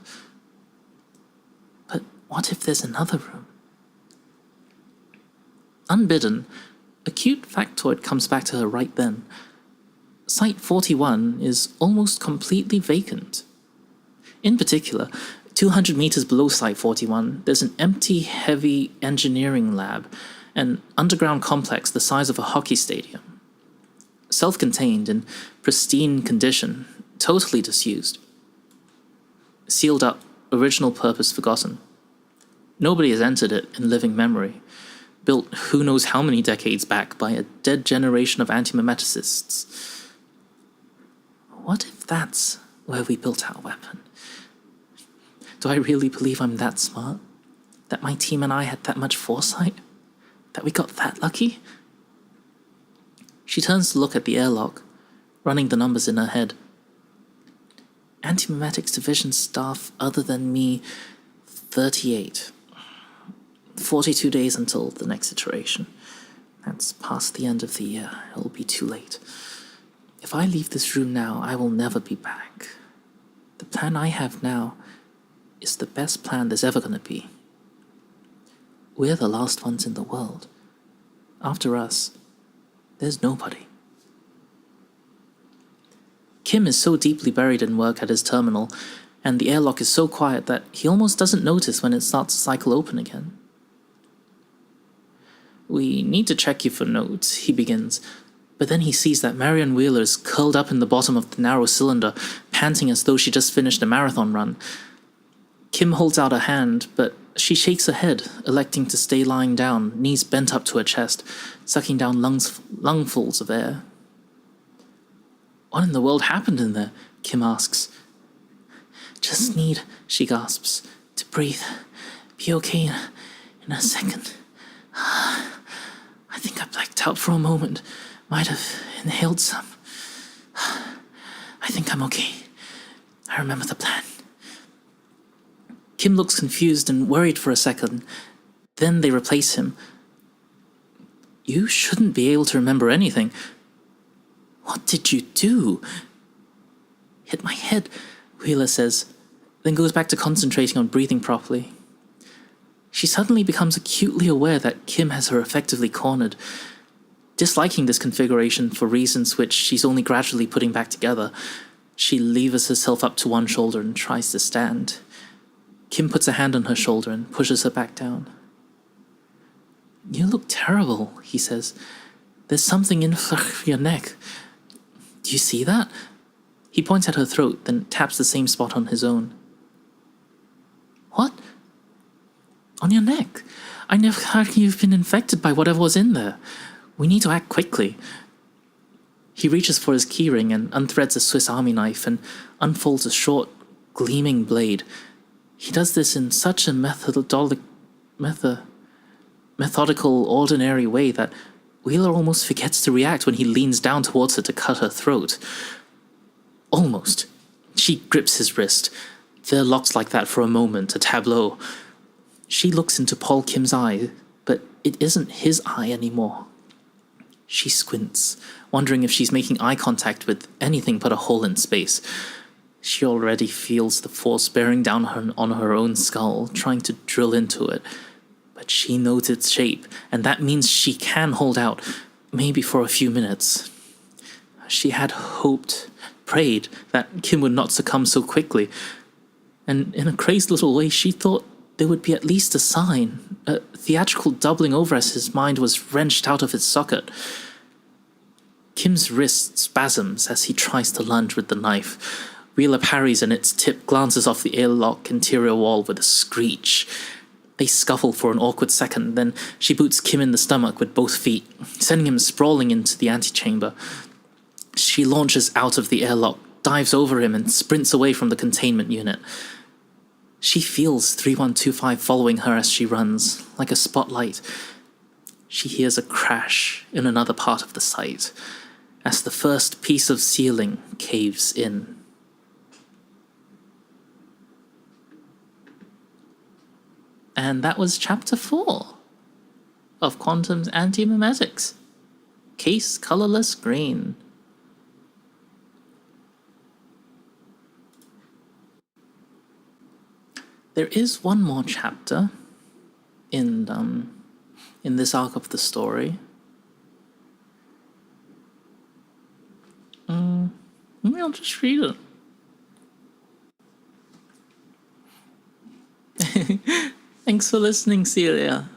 But what if there's another room? Unbidden, a cute factoid comes back to her right then. Site 41 is almost completely vacant. In particular, 200 meters below Site 41, there's an empty, heavy engineering lab, an underground complex the size of a hockey stadium. Self-contained, in pristine condition, totally disused. Sealed up, original purpose forgotten. Nobody has entered it in living memory, built who knows how many decades back by a dead generation of antimemeticists. What if that's where we built our weapon? Do I really believe I'm that smart? That my team and I had that much foresight? That we got that lucky? She turns to look at the airlock, running the numbers in her head. Antimemetics division staff other than me, 38. 42 days until the next iteration. That's past the end of the year. It'll be too late. If I leave this room now, I will never be back. The plan I have now is the best plan there's ever gonna be. We're the last ones in the world. After us, there's nobody. Kim is so deeply buried in work at his terminal, and the airlock is so quiet that he almost doesn't notice when it starts to cycle open again. "We need to check you for notes," he begins, but then he sees that Marion Wheeler is curled up in the bottom of the narrow cylinder, panting as though she just finished a marathon run. Kim holds out a hand, but she shakes her head, electing to stay lying down, knees bent up to her chest, sucking down lungfuls of air. "What in the world happened in there?" Kim asks. "Just need," she gasps, "to breathe. Be okay in a second. I think I blacked out for a moment. Might have inhaled some. I think I'm okay. I remember the plan." Kim looks confused and worried for a second. Then they replace him. "You shouldn't be able to remember anything. What did you do?" "Hit my head," Wheeler says, then goes back to concentrating on breathing properly. She suddenly becomes acutely aware that Kim has her effectively cornered. Disliking this configuration for reasons which she's only gradually putting back together, she levers herself up to one shoulder and tries to stand. Kim puts a hand on her shoulder and pushes her back down. "You look terrible," he says. "There's something in your neck. Do you see that?" He points at her throat, then taps the same spot on his own. "What?" "On your neck. I never heard you've been infected by whatever was in there. We need to act quickly." He reaches for his keyring and unthreads a Swiss Army knife and unfolds a short, gleaming blade. He does this in such a methodical, ordinary way that Wheeler almost forgets to react when he leans down towards her to cut her throat. Almost. She grips his wrist. They're locked like that for a moment, a tableau. She looks into Paul Kim's eye, but it isn't his eye anymore. She squints, wondering if she's making eye contact with anything but a hole in space. She already feels the force bearing down on her own skull, trying to drill into it. But she knows its shape, and that means she can hold out, maybe for a few minutes. She had hoped, prayed, that Kim would not succumb so quickly. And in a crazed little way, she thought there would be at least a sign, a theatrical doubling over as his mind was wrenched out of its socket. Kim's wrist spasms as he tries to lunge with the knife. Wheeler parries and its tip glances off the airlock interior wall with a screech. They scuffle for an awkward second, then she boots Kim in the stomach with both feet, sending him sprawling into the antechamber. She launches out of the airlock, dives over him, and sprints away from the containment unit. She feels 3125 following her as she runs, like a spotlight. She hears a crash in another part of the site, as the first piece of ceiling caves in. And that was Chapter 4 of Quantum's Antimemetics. Case Colorless Green. There is one more chapter in this arc of the story. Maybe I'll just read it. Thanks for listening, Celia.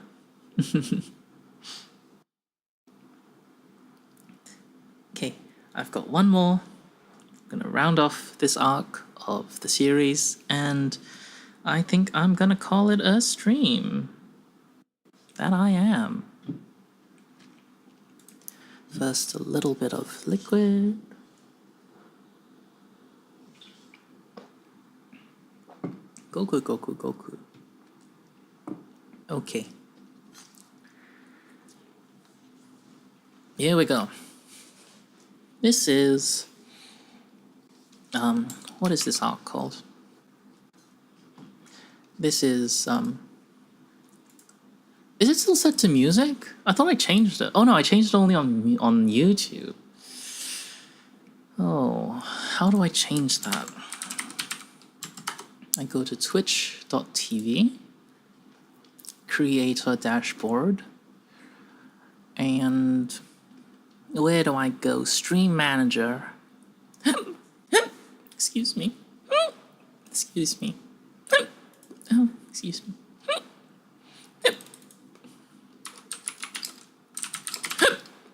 Okay, I've got one more. I'm gonna round off this arc of the series, and I think I'm gonna call it a stream. That I am. First, a little bit of liquid. Goku, Goku, Goku. Okay. Here we go. This is... what is this arc called? This is it still set to music? I thought I changed it. Oh no, I changed it only on YouTube. Oh, how do I change that? I go to twitch.tv, creator dashboard, and where do I go? Stream manager. Excuse me. Excuse me. Oh, excuse me.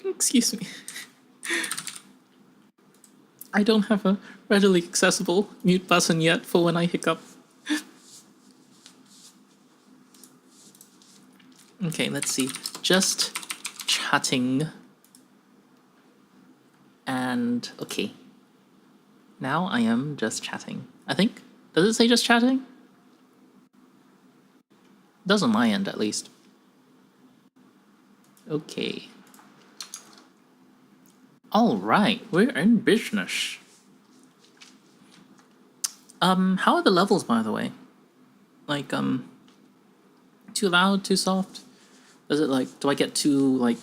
Excuse me. I don't have a readily accessible mute button yet for when I hiccup. Okay, let's see. Just chatting. And okay. Now I am just chatting. I think. Does it say just chatting? Does on my end, at least. Okay. Alright, we're in business. How are the levels, by the way? Like, too loud, too soft? Is it like, do I get too, like,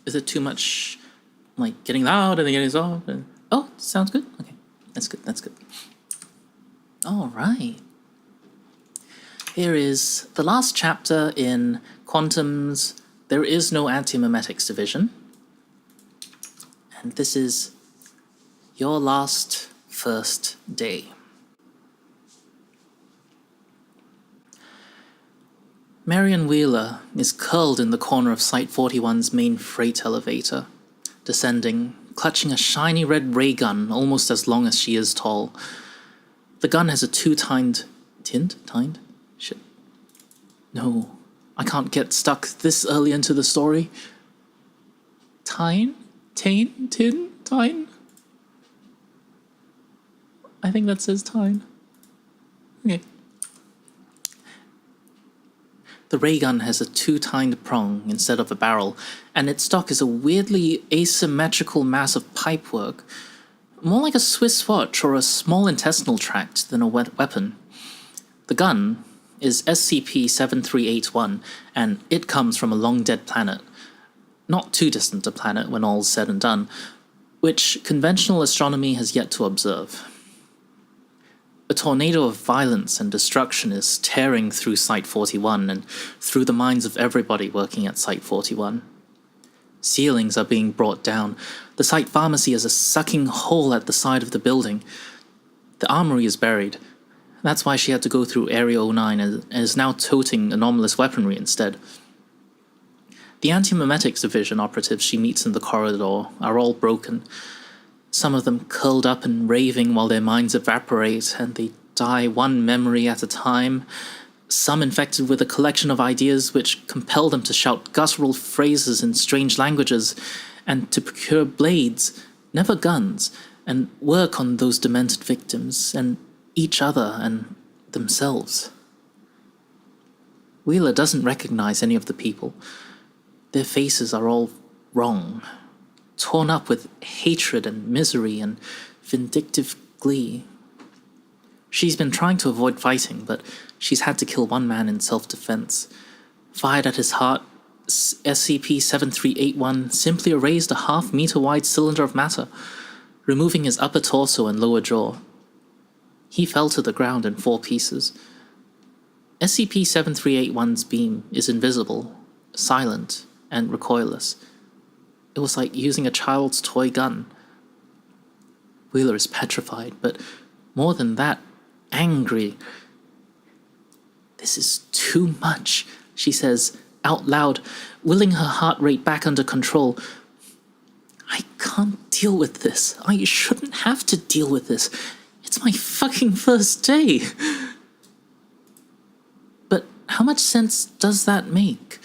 is it too much, like, getting loud and then getting soft? And, oh, sounds good. Okay, that's good, that's good. Alright. Here is the last chapter in Quantum's There Is No Antimemetics division. And this is your last first day. Marion Wheeler is curled in the corner of Site 41's main freight elevator, descending, clutching a shiny red ray gun almost as long as she is tall. The gun has a two-tined... Tined? Shit. No, I can't get stuck this early into the story. Tine? Tine? I think that says Tine. Okay. The ray gun has a two-tined prong instead of a barrel, and its stock is a weirdly asymmetrical mass of pipework, more like a Swiss watch or a small intestinal tract than a weapon. The gun is SCP-7381, and it comes from a long-dead planet. Not too distant a planet when all's said and done, which conventional astronomy has yet to observe. A tornado of violence and destruction is tearing through Site 41 and through the minds of everybody working at Site 41. Ceilings are being brought down. The site pharmacy is a sucking hole at the side of the building. The armory is buried. That's why she had to go through Area 09 and is now toting anomalous weaponry instead. The Antimemetics division operatives she meets in the corridor are all broken. Some of them curled up and raving while their minds evaporate and they die one memory at a time. Some infected with a collection of ideas which compel them to shout guttural phrases in strange languages and to procure blades, never guns, and work on those demented victims and each other and themselves. Wheeler doesn't recognize any of the people. Their faces are all wrong, torn up with hatred and misery and vindictive glee. She's been trying to avoid fighting, but she's had to kill one man in self-defense. Fired at his heart, SCP-7381 simply erased a half-meter-wide cylinder of matter, removing his upper torso and lower jaw. He fell to the ground in 4 pieces. SCP-7381's beam is invisible, silent, and recoilless. It was like using a child's toy gun. Wheeler is petrified, but more than that, angry. "This is too much," she says, out loud, willing her heart rate back under control. "I can't deal with this. I shouldn't have to deal with this. It's my fucking first day." But how much sense does that make?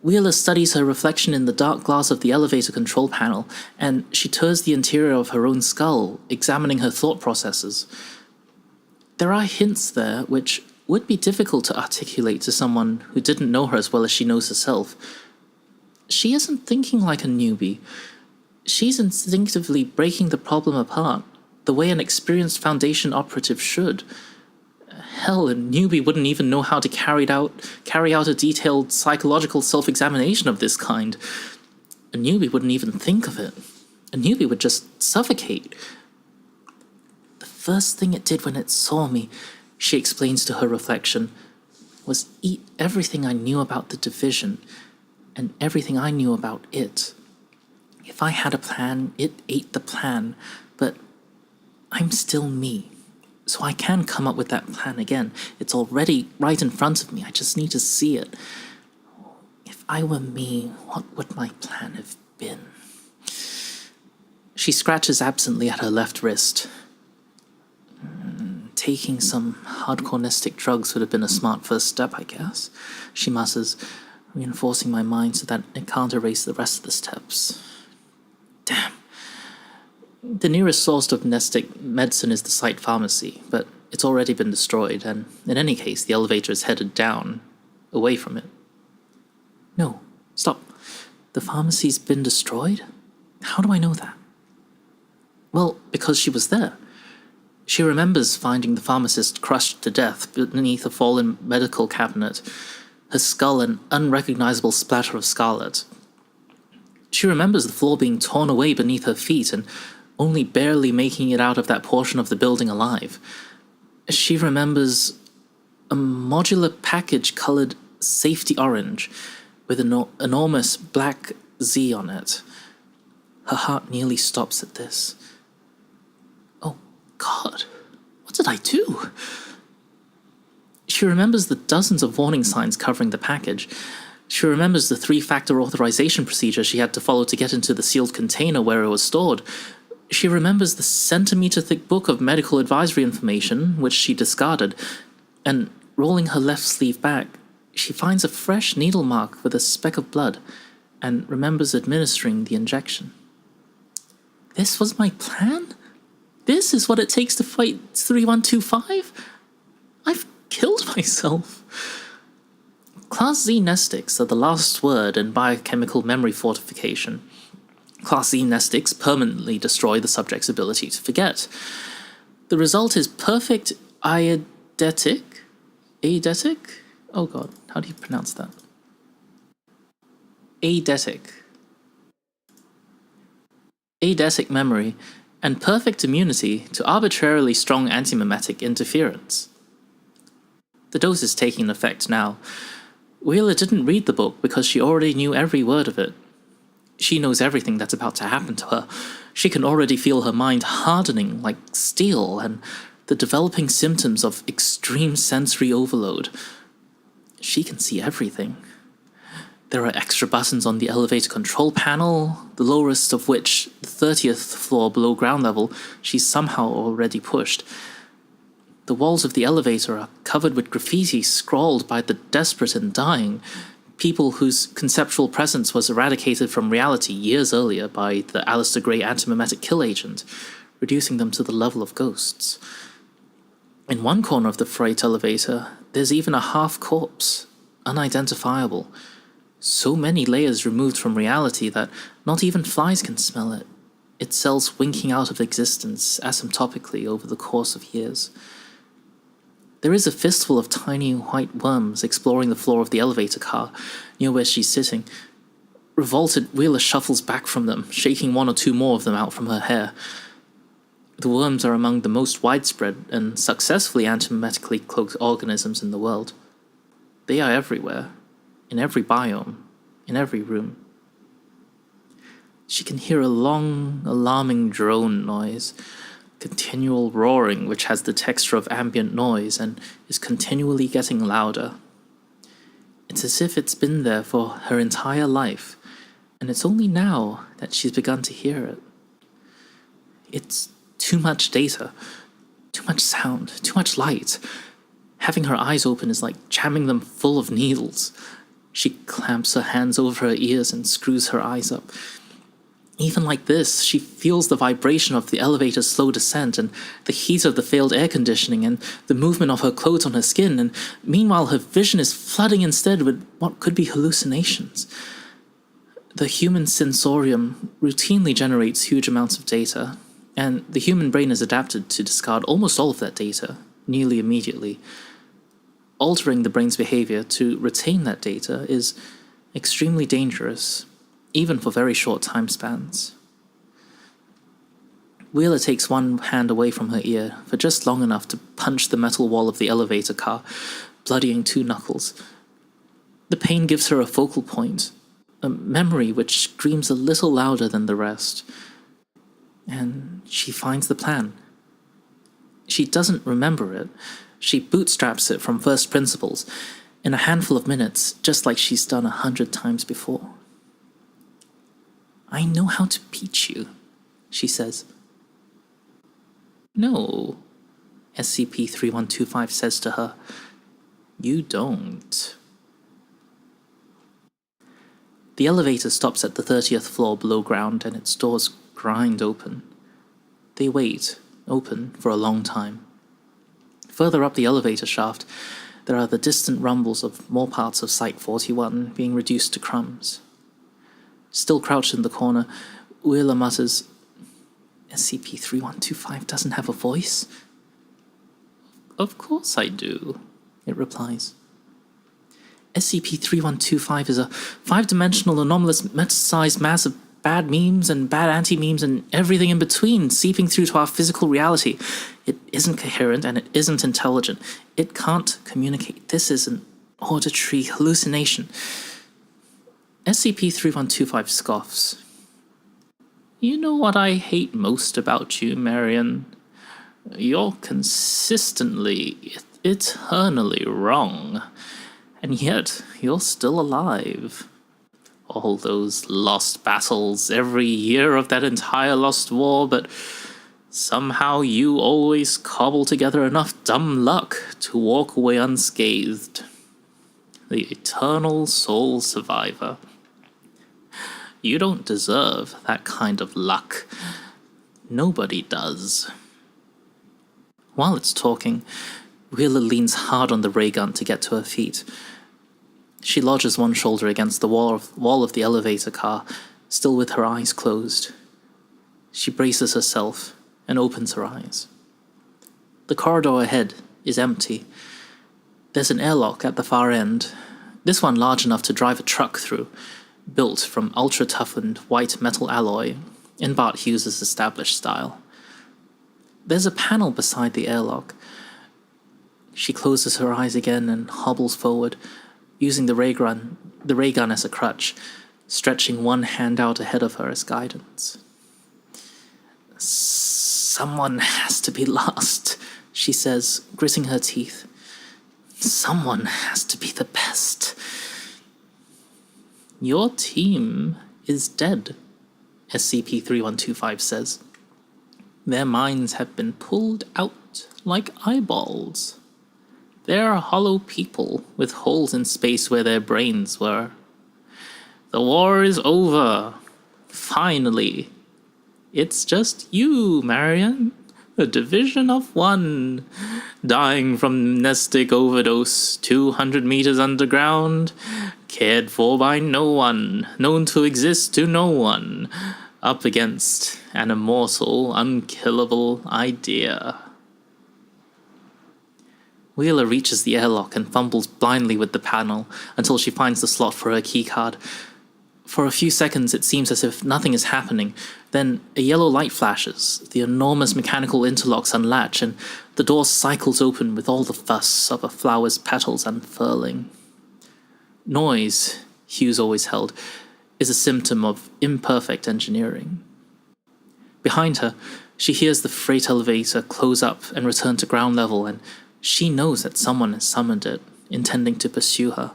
Wheeler studies her reflection in the dark glass of the elevator control panel, and she tours the interior of her own skull, examining her thought processes. There are hints there which would be difficult to articulate to someone who didn't know her as well as she knows herself. She isn't thinking like a newbie. She's instinctively breaking the problem apart, the way an experienced Foundation operative should. Hell, a newbie wouldn't even know how to carry out a detailed psychological self-examination of this kind. A newbie wouldn't even think of it. A newbie would just suffocate. The first thing it did when it saw me, she explains to her reflection, was eat everything I knew about the division and everything I knew about it. If I had a plan, it ate the plan, but I'm still me. So I can come up with that plan again. It's already right in front of me. I just need to see it. If I were me, what would my plan have been? She scratches absently at her left wrist. Taking some hardcore nestic drugs would have been a smart first step, I guess, she mutters, reinforcing my mind so that it can't erase the rest of the steps. Damn. The nearest source of nestic medicine is the site pharmacy, but it's already been destroyed, and in any case, the elevator is headed down, away from it. No, stop. The pharmacy's been destroyed? How do I know that? Well, because she was there. She remembers finding the pharmacist crushed to death beneath a fallen medical cabinet, her skull an unrecognizable splatter of scarlet. She remembers the floor being torn away beneath her feet and only barely making it out of that portion of the building alive. She remembers a modular package colored safety orange with an enormous black Z on it. Her heart nearly stops at this. Oh, God, what did I do? She remembers the dozens of warning signs covering the package. She remembers the 3-factor authorization procedure she had to follow to get into the sealed container where it was stored. She remembers the centimeter-thick book of medical advisory information, which she discarded, and rolling her left sleeve back, she finds a fresh needle mark with a speck of blood, and remembers administering the injection. This was my plan? This is what it takes to fight 3125? I've killed myself. Class Z nestics are the last word in biochemical memory fortification. Class Z nestics permanently destroy the subject's ability to forget. The result is perfect eidetic? Eidetic? Oh god, how do you pronounce that? Eidetic. Eidetic memory, and perfect immunity to arbitrarily strong antimemetic interference. The dose is taking effect now. Wheeler didn't read the book because she already knew every word of it. She knows everything that's about to happen to her. She can already feel her mind hardening like steel and the developing symptoms of extreme sensory overload. She can see everything. There are extra buttons on the elevator control panel, the lowest of which, the 30th floor below ground level, she's somehow already pushed. The walls of the elevator are covered with graffiti scrawled by the desperate and dying, people whose conceptual presence was eradicated from reality years earlier by the Alistair Gray antimemetic kill agent, reducing them to the level of ghosts. In one corner of the freight elevator, there's even a half-corpse, unidentifiable. So many layers removed from reality that not even flies can smell it, its cells winking out of existence asymptotically over the course of years. There is a fistful of tiny white worms exploring the floor of the elevator car, near where she's sitting. Revolted, Wheeler shuffles back from them, shaking one or two more of them out from her hair. The worms are among the most widespread and successfully antimemetically cloaked organisms in the world. They are everywhere, in every biome, in every room. She can hear a long, alarming drone noise, continual roaring which has the texture of ambient noise and is continually getting louder. It's as if it's been there for her entire life, and it's only now that she's begun to hear it. It's too much data, too much sound, too much light. Having her eyes open is like jamming them full of needles. She clamps her hands over her ears and screws her eyes up. Even like this, she feels the vibration of the elevator's slow descent and the heat of the failed air conditioning and the movement of her clothes on her skin, and meanwhile her vision is flooding instead with what could be hallucinations. The human sensorium routinely generates huge amounts of data, and the human brain is adapted to discard almost all of that data nearly immediately. Altering the brain's behavior to retain that data is extremely dangerous, even for very short time spans. Wheeler takes one hand away from her ear for just long enough to punch the metal wall of the elevator car, bloodying 2 knuckles. The pain gives her a focal point, a memory which screams a little louder than the rest. And she finds the plan. She doesn't remember it. She bootstraps it from first principles in a handful of minutes, just like she's done 100 times before. "I know how to beat you," she says. "No," SCP-3125 says to her. "You don't." The elevator stops at the 30th floor below ground, and its doors grind open. They wait, open, for a long time. Further up the elevator shaft, there are the distant rumbles of more parts of Site-41 being reduced to crumbs. Still crouched in the corner, Wheeler mutters, "SCP-3125 doesn't have a voice?" "Of course I do," it replies. SCP-3125 is a 5-dimensional anomalous meta-sized mass of bad memes and bad anti-memes and everything in between seeping through to our physical reality. It isn't coherent and it isn't intelligent. It can't communicate. This is an auditory hallucination. SCP-3125 scoffs. "You know what I hate most about you, Marion? You're consistently, eternally wrong. And yet, you're still alive. All those lost battles, every year of that entire lost war, but somehow you always cobble together enough dumb luck to walk away unscathed. The eternal sole survivor. You don't deserve that kind of luck. Nobody does." While it's talking, Wheeler leans hard on the ray gun to get to her feet. She lodges one shoulder against the wall of the elevator car, still with her eyes closed. She braces herself and opens her eyes. The corridor ahead is empty. There's an airlock at the far end, this one large enough to drive a truck through, built from ultra-toughened white metal alloy in Bart Hughes' established style. There's a panel beside the airlock. She closes her eyes again and hobbles forward, using the ray gun as a crutch, stretching one hand out ahead of her as guidance. "Someone has to be last," she says, gritting her teeth. "Someone has to be the best." "Your team is dead," SCP-3125 says. "Their minds have been pulled out like eyeballs. They're hollow people with holes in space where their brains were. The war is over. Finally. It's just you, Marion. A division of 1. Dying from amnestic overdose 200 meters underground. Cared for by no one. Known to exist to no one. Up against an immortal, unkillable idea." Wheeler reaches the airlock and fumbles blindly with the panel until she finds the slot for her keycard. For a few seconds it seems as if nothing is happening, then a yellow light flashes, the enormous mechanical interlocks unlatch, and the door cycles open with all the fuss of a flower's petals unfurling. Noise, Hughes always held, is a symptom of imperfect engineering. Behind her, she hears the freight elevator close up and return to ground level, and she knows that someone has summoned it, intending to pursue her.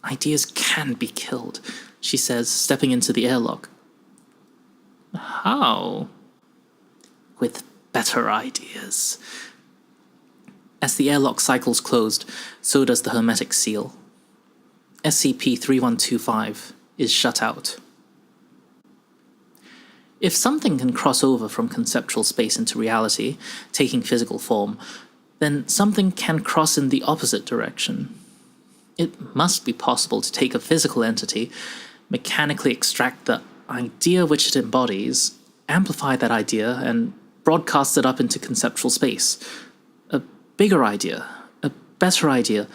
"Ideas can be killed," she says, stepping into the airlock. "How?" "With better ideas." As the airlock cycles closed, so does the hermetic seal. SCP-3125 is shut out. If something can cross over from conceptual space into reality, taking physical form, then something can cross in the opposite direction. It must be possible to take a physical entity, mechanically extract the idea which it embodies, amplify that idea, and broadcast it up into conceptual space. bigger idea, a better idea,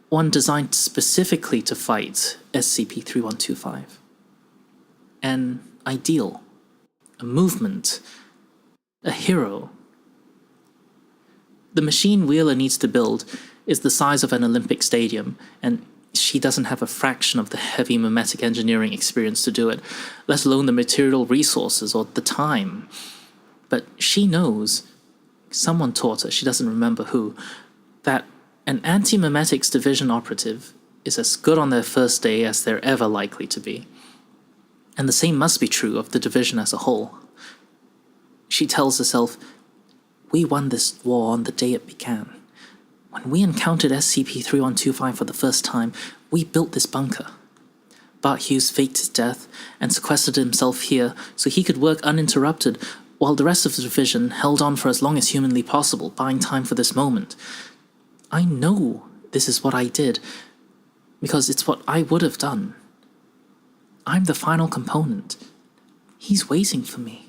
one designed specifically to fight SCP-3125. An ideal, a movement, a hero. The machine Wheeler needs to build is the size of an Olympic stadium, and she doesn't have a fraction of the heavy memetic engineering experience to do it, let alone the material resources or the time. But she knows, someone taught her, she doesn't remember who, that an Antimemetics division operative is as good on their first day as they're ever likely to be. And the same must be true of the division as a whole. She tells herself, we won this war on the day it began. When we encountered SCP-3125 for the first time, we built this bunker. Bart Hughes faked his death and sequestered himself here so he could work uninterrupted, while the rest of the division held on for as long as humanly possible, buying time for this moment. I know this is what I did, because it's what I would have done. I'm the final component. He's waiting for me.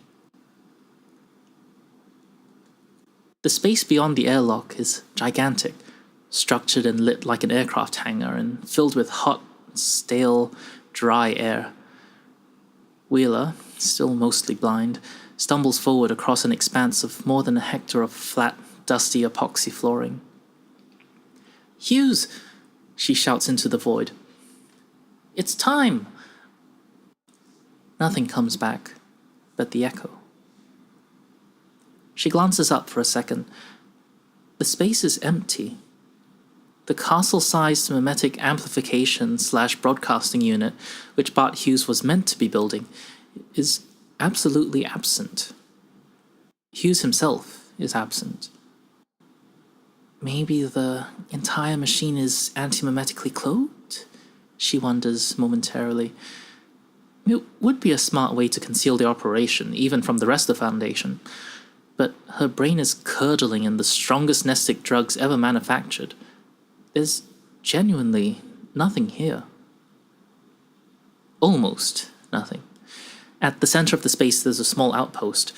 The space beyond the airlock is gigantic, structured and lit like an aircraft hangar and filled with hot, stale, dry air. Wheeler, still mostly blind, stumbles forward across an expanse of more than a hectare of flat, dusty epoxy flooring. Hughes! She shouts into the void. It's time! Nothing comes back but the echo. She glances up for a second. The space is empty. The castle-sized memetic amplification/broadcasting unit, which Bart Hughes was meant to be building, is absolutely absent. Hughes himself is absent. Maybe the entire machine is antimemetically cloaked? She wonders momentarily. It would be a smart way to conceal the operation, even from the rest of the Foundation. But her brain is curdling in the strongest nestic drugs ever manufactured. There's genuinely nothing here. Almost nothing. At the center of the space there's a small outpost,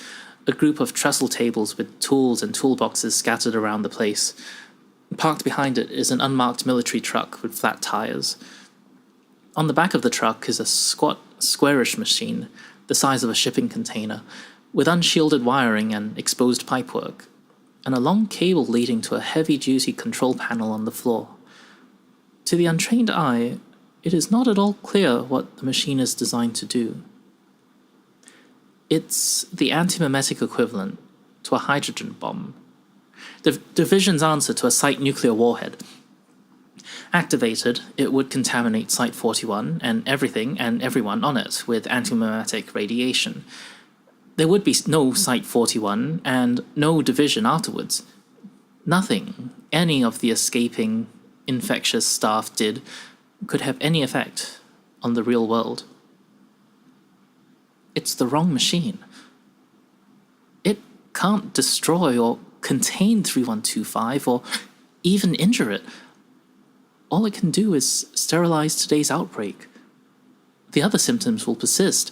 a group of trestle tables with tools and toolboxes scattered around the place. Parked behind it is an unmarked military truck with flat tires. On the back of the truck is a squat, squarish machine, the size of a shipping container, with unshielded wiring and exposed pipework, and a long cable leading to a heavy-duty control panel on the floor. To the untrained eye, it is not at all clear what the machine is designed to do. It's the antimemetic equivalent to a hydrogen bomb. The division's answer to a Site nuclear warhead. Activated, it would contaminate Site-41 and everything and everyone on it with antimemetic radiation. There would be no Site-41 and no division afterwards. Nothing any of the escaping infectious staff did could have any effect on the real world. It's the wrong machine. It can't destroy or contain 3125 or even injure it. All it can do is sterilize today's outbreak. The other symptoms will persist.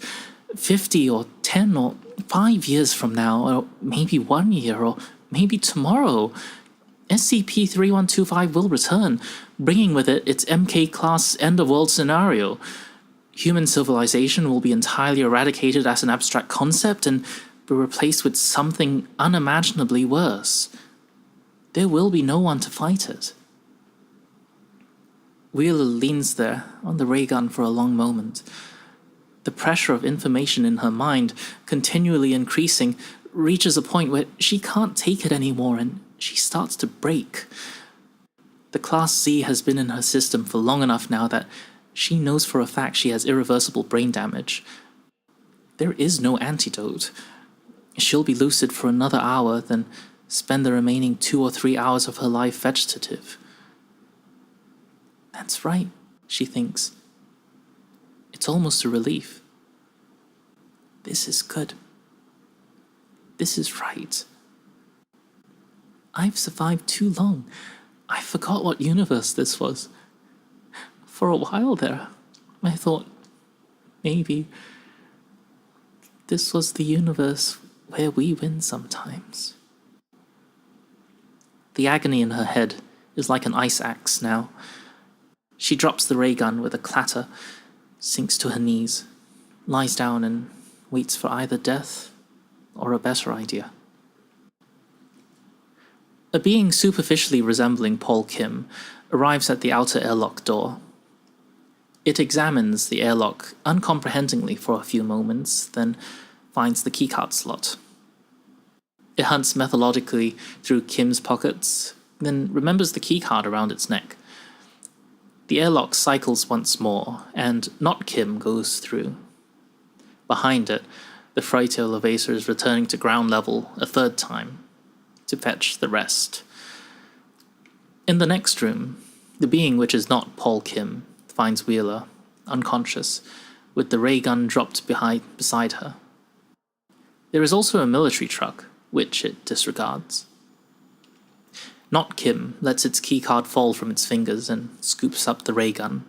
50 or 10 or 5 years from now, or maybe 1 year, or maybe tomorrow, SCP-3125 will return, bringing with it its MK-class end-of-world scenario. Human civilization will be entirely eradicated as an abstract concept and be replaced with something unimaginably worse. There will be no one to fight it. Wheeler leans there on the ray gun for a long moment. The pressure of information in her mind, continually increasing, reaches a point where she can't take it anymore and she starts to break. The Class Z has been in her system for long enough now that she knows for a fact she has irreversible brain damage. There is no antidote. She'll be lucid for another hour, then spend the remaining 2 or 3 hours of her life vegetative. That's right, she thinks. It's almost a relief. This is good. This is right. I've survived too long. I forgot what universe this was. For a while there, I thought maybe this was the universe where we win sometimes. The agony in her head is like an ice axe now. She drops the ray gun with a clatter, sinks to her knees, lies down and waits for either death or a better idea. A being superficially resembling Paul Kim arrives at the outer airlock door. It examines the airlock uncomprehendingly for a few moments, then finds the keycard slot. It hunts methodically through Kim's pockets, then remembers the keycard around its neck. The airlock cycles once more, and not Kim goes through. Behind it, the freight elevator is returning to ground level a third time to fetch the rest. In the next room, the being which is not Paul Kim finds Wheeler, unconscious, with the ray gun dropped beside her. There is also a military truck, which it disregards. Not Kim lets its keycard fall from its fingers and scoops up the ray gun.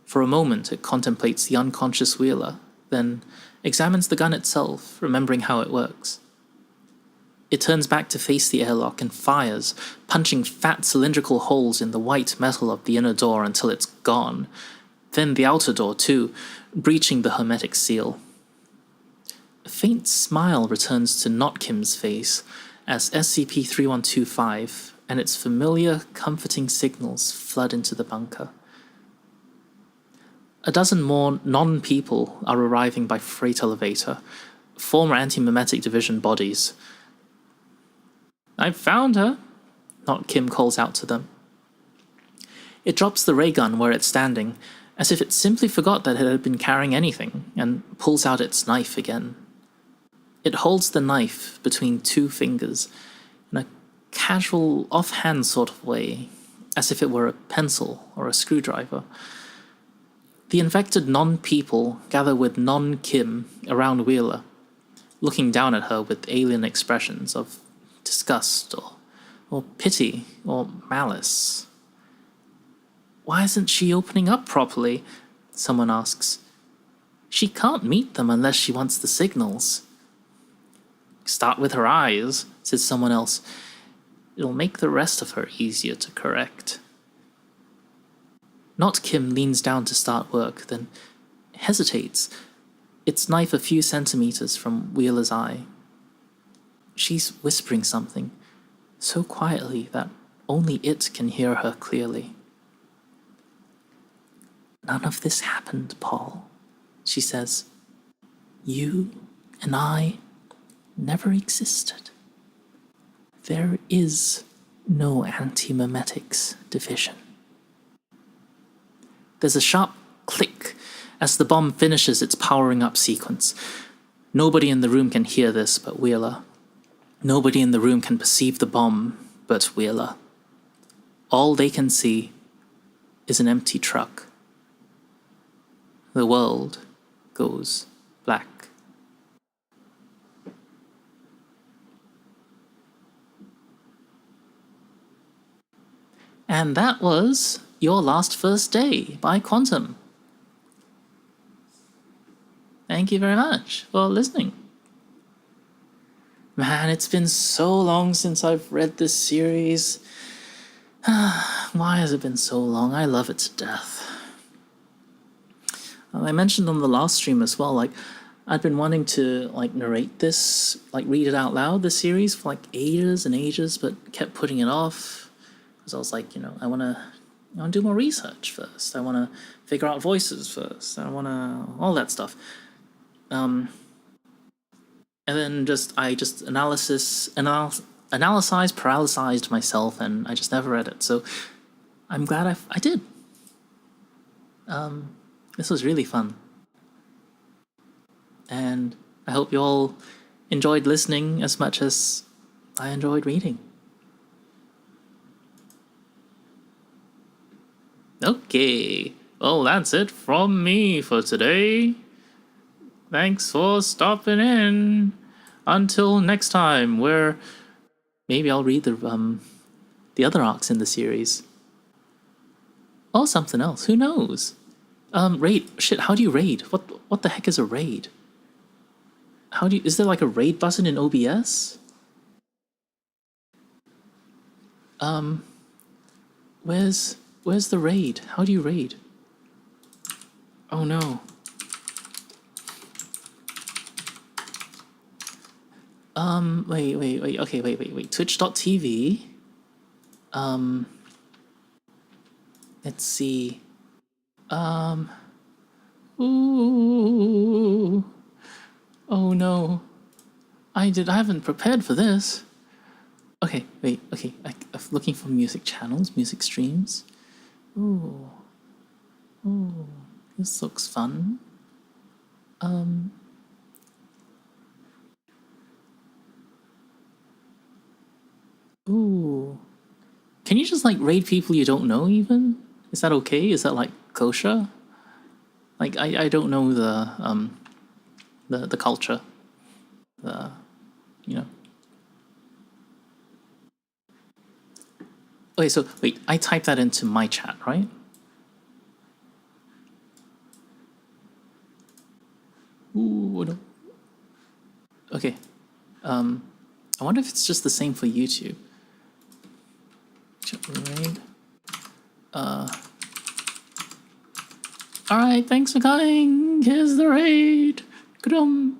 For a moment it contemplates the unconscious Wheeler, then examines the gun itself, remembering how it works. It turns back to face the airlock and fires, punching fat cylindrical holes in the white metal of the inner door until it's gone, then the outer door too, breaching the hermetic seal. A faint smile returns to Not Kim's face as SCP-3125 and its familiar, comforting signals flood into the bunker. A dozen more non-people are arriving by freight elevator, former Antimemetic Division bodies. "I've found her," Not Kim calls out to them. It drops the ray gun where it's standing, as if it simply forgot that it had been carrying anything, and pulls out its knife again. It holds the knife between two fingers in a casual, offhand sort of way, as if it were a pencil or a screwdriver. The infected non-people gather with non-Kim around Wheeler, looking down at her with alien expressions of disgust or pity or malice. "Why isn't she opening up properly?" someone asks. "She can't meet them unless she wants the signals." "Start with her eyes," says someone else. "It'll make the rest of her easier to correct." Not Kim leans down to start work, then hesitates, its knife a few centimeters from Wheeler's eye. She's whispering something, so quietly that only it can hear her clearly. "None of this happened, Paul," she says. "You and I never existed. There is no Antimemetics Division." There's a sharp click as the bomb finishes its powering up sequence. Nobody in the room can hear this but Wheeler. Nobody in the room can perceive the bomb but Wheeler. All they can see is an empty truck. The world goes black. And that was Your Last First Day by Quantum. Thank you very much for listening. Man, it's been so long since I've read this series. Why has it been so long? I love it to death. I mentioned on the last stream as well, I'd been wanting to narrate this, read it out loud, this series, for ages and ages, but kept putting it off. Because I was I want to do more research first. I want to figure out voices first. I want to all that stuff. And then I just analyzed, paralyzed myself, and I just never read it. So I'm glad I did. This was really fun. And I hope you all enjoyed listening as much as I enjoyed reading. Okay, well, that's it from me for today. Thanks for stopping in. Until next time, where maybe I'll read the other arcs in the series. Or something else, who knows? Raid. Shit, how do you raid? What the heck is a raid? Is there a raid button in OBS? Where's the raid? How do you raid? Oh no. Wait. Okay, wait. Twitch.tv. Let's see. Ooh. Oh no. I haven't prepared for this. Okay, wait, okay. I'm looking for music channels, music streams. Ooh. Ooh. This looks fun. Ooh. Can you just like raid people you don't know even? Is that okay? Is that like kosher? Like I don't know the culture. The you know. Okay, so wait, I type that into my chat, right? Ooh, no. Okay. I wonder if it's just the same for YouTube. Raid. Alright, thanks for coming. Here's the raid. Grum.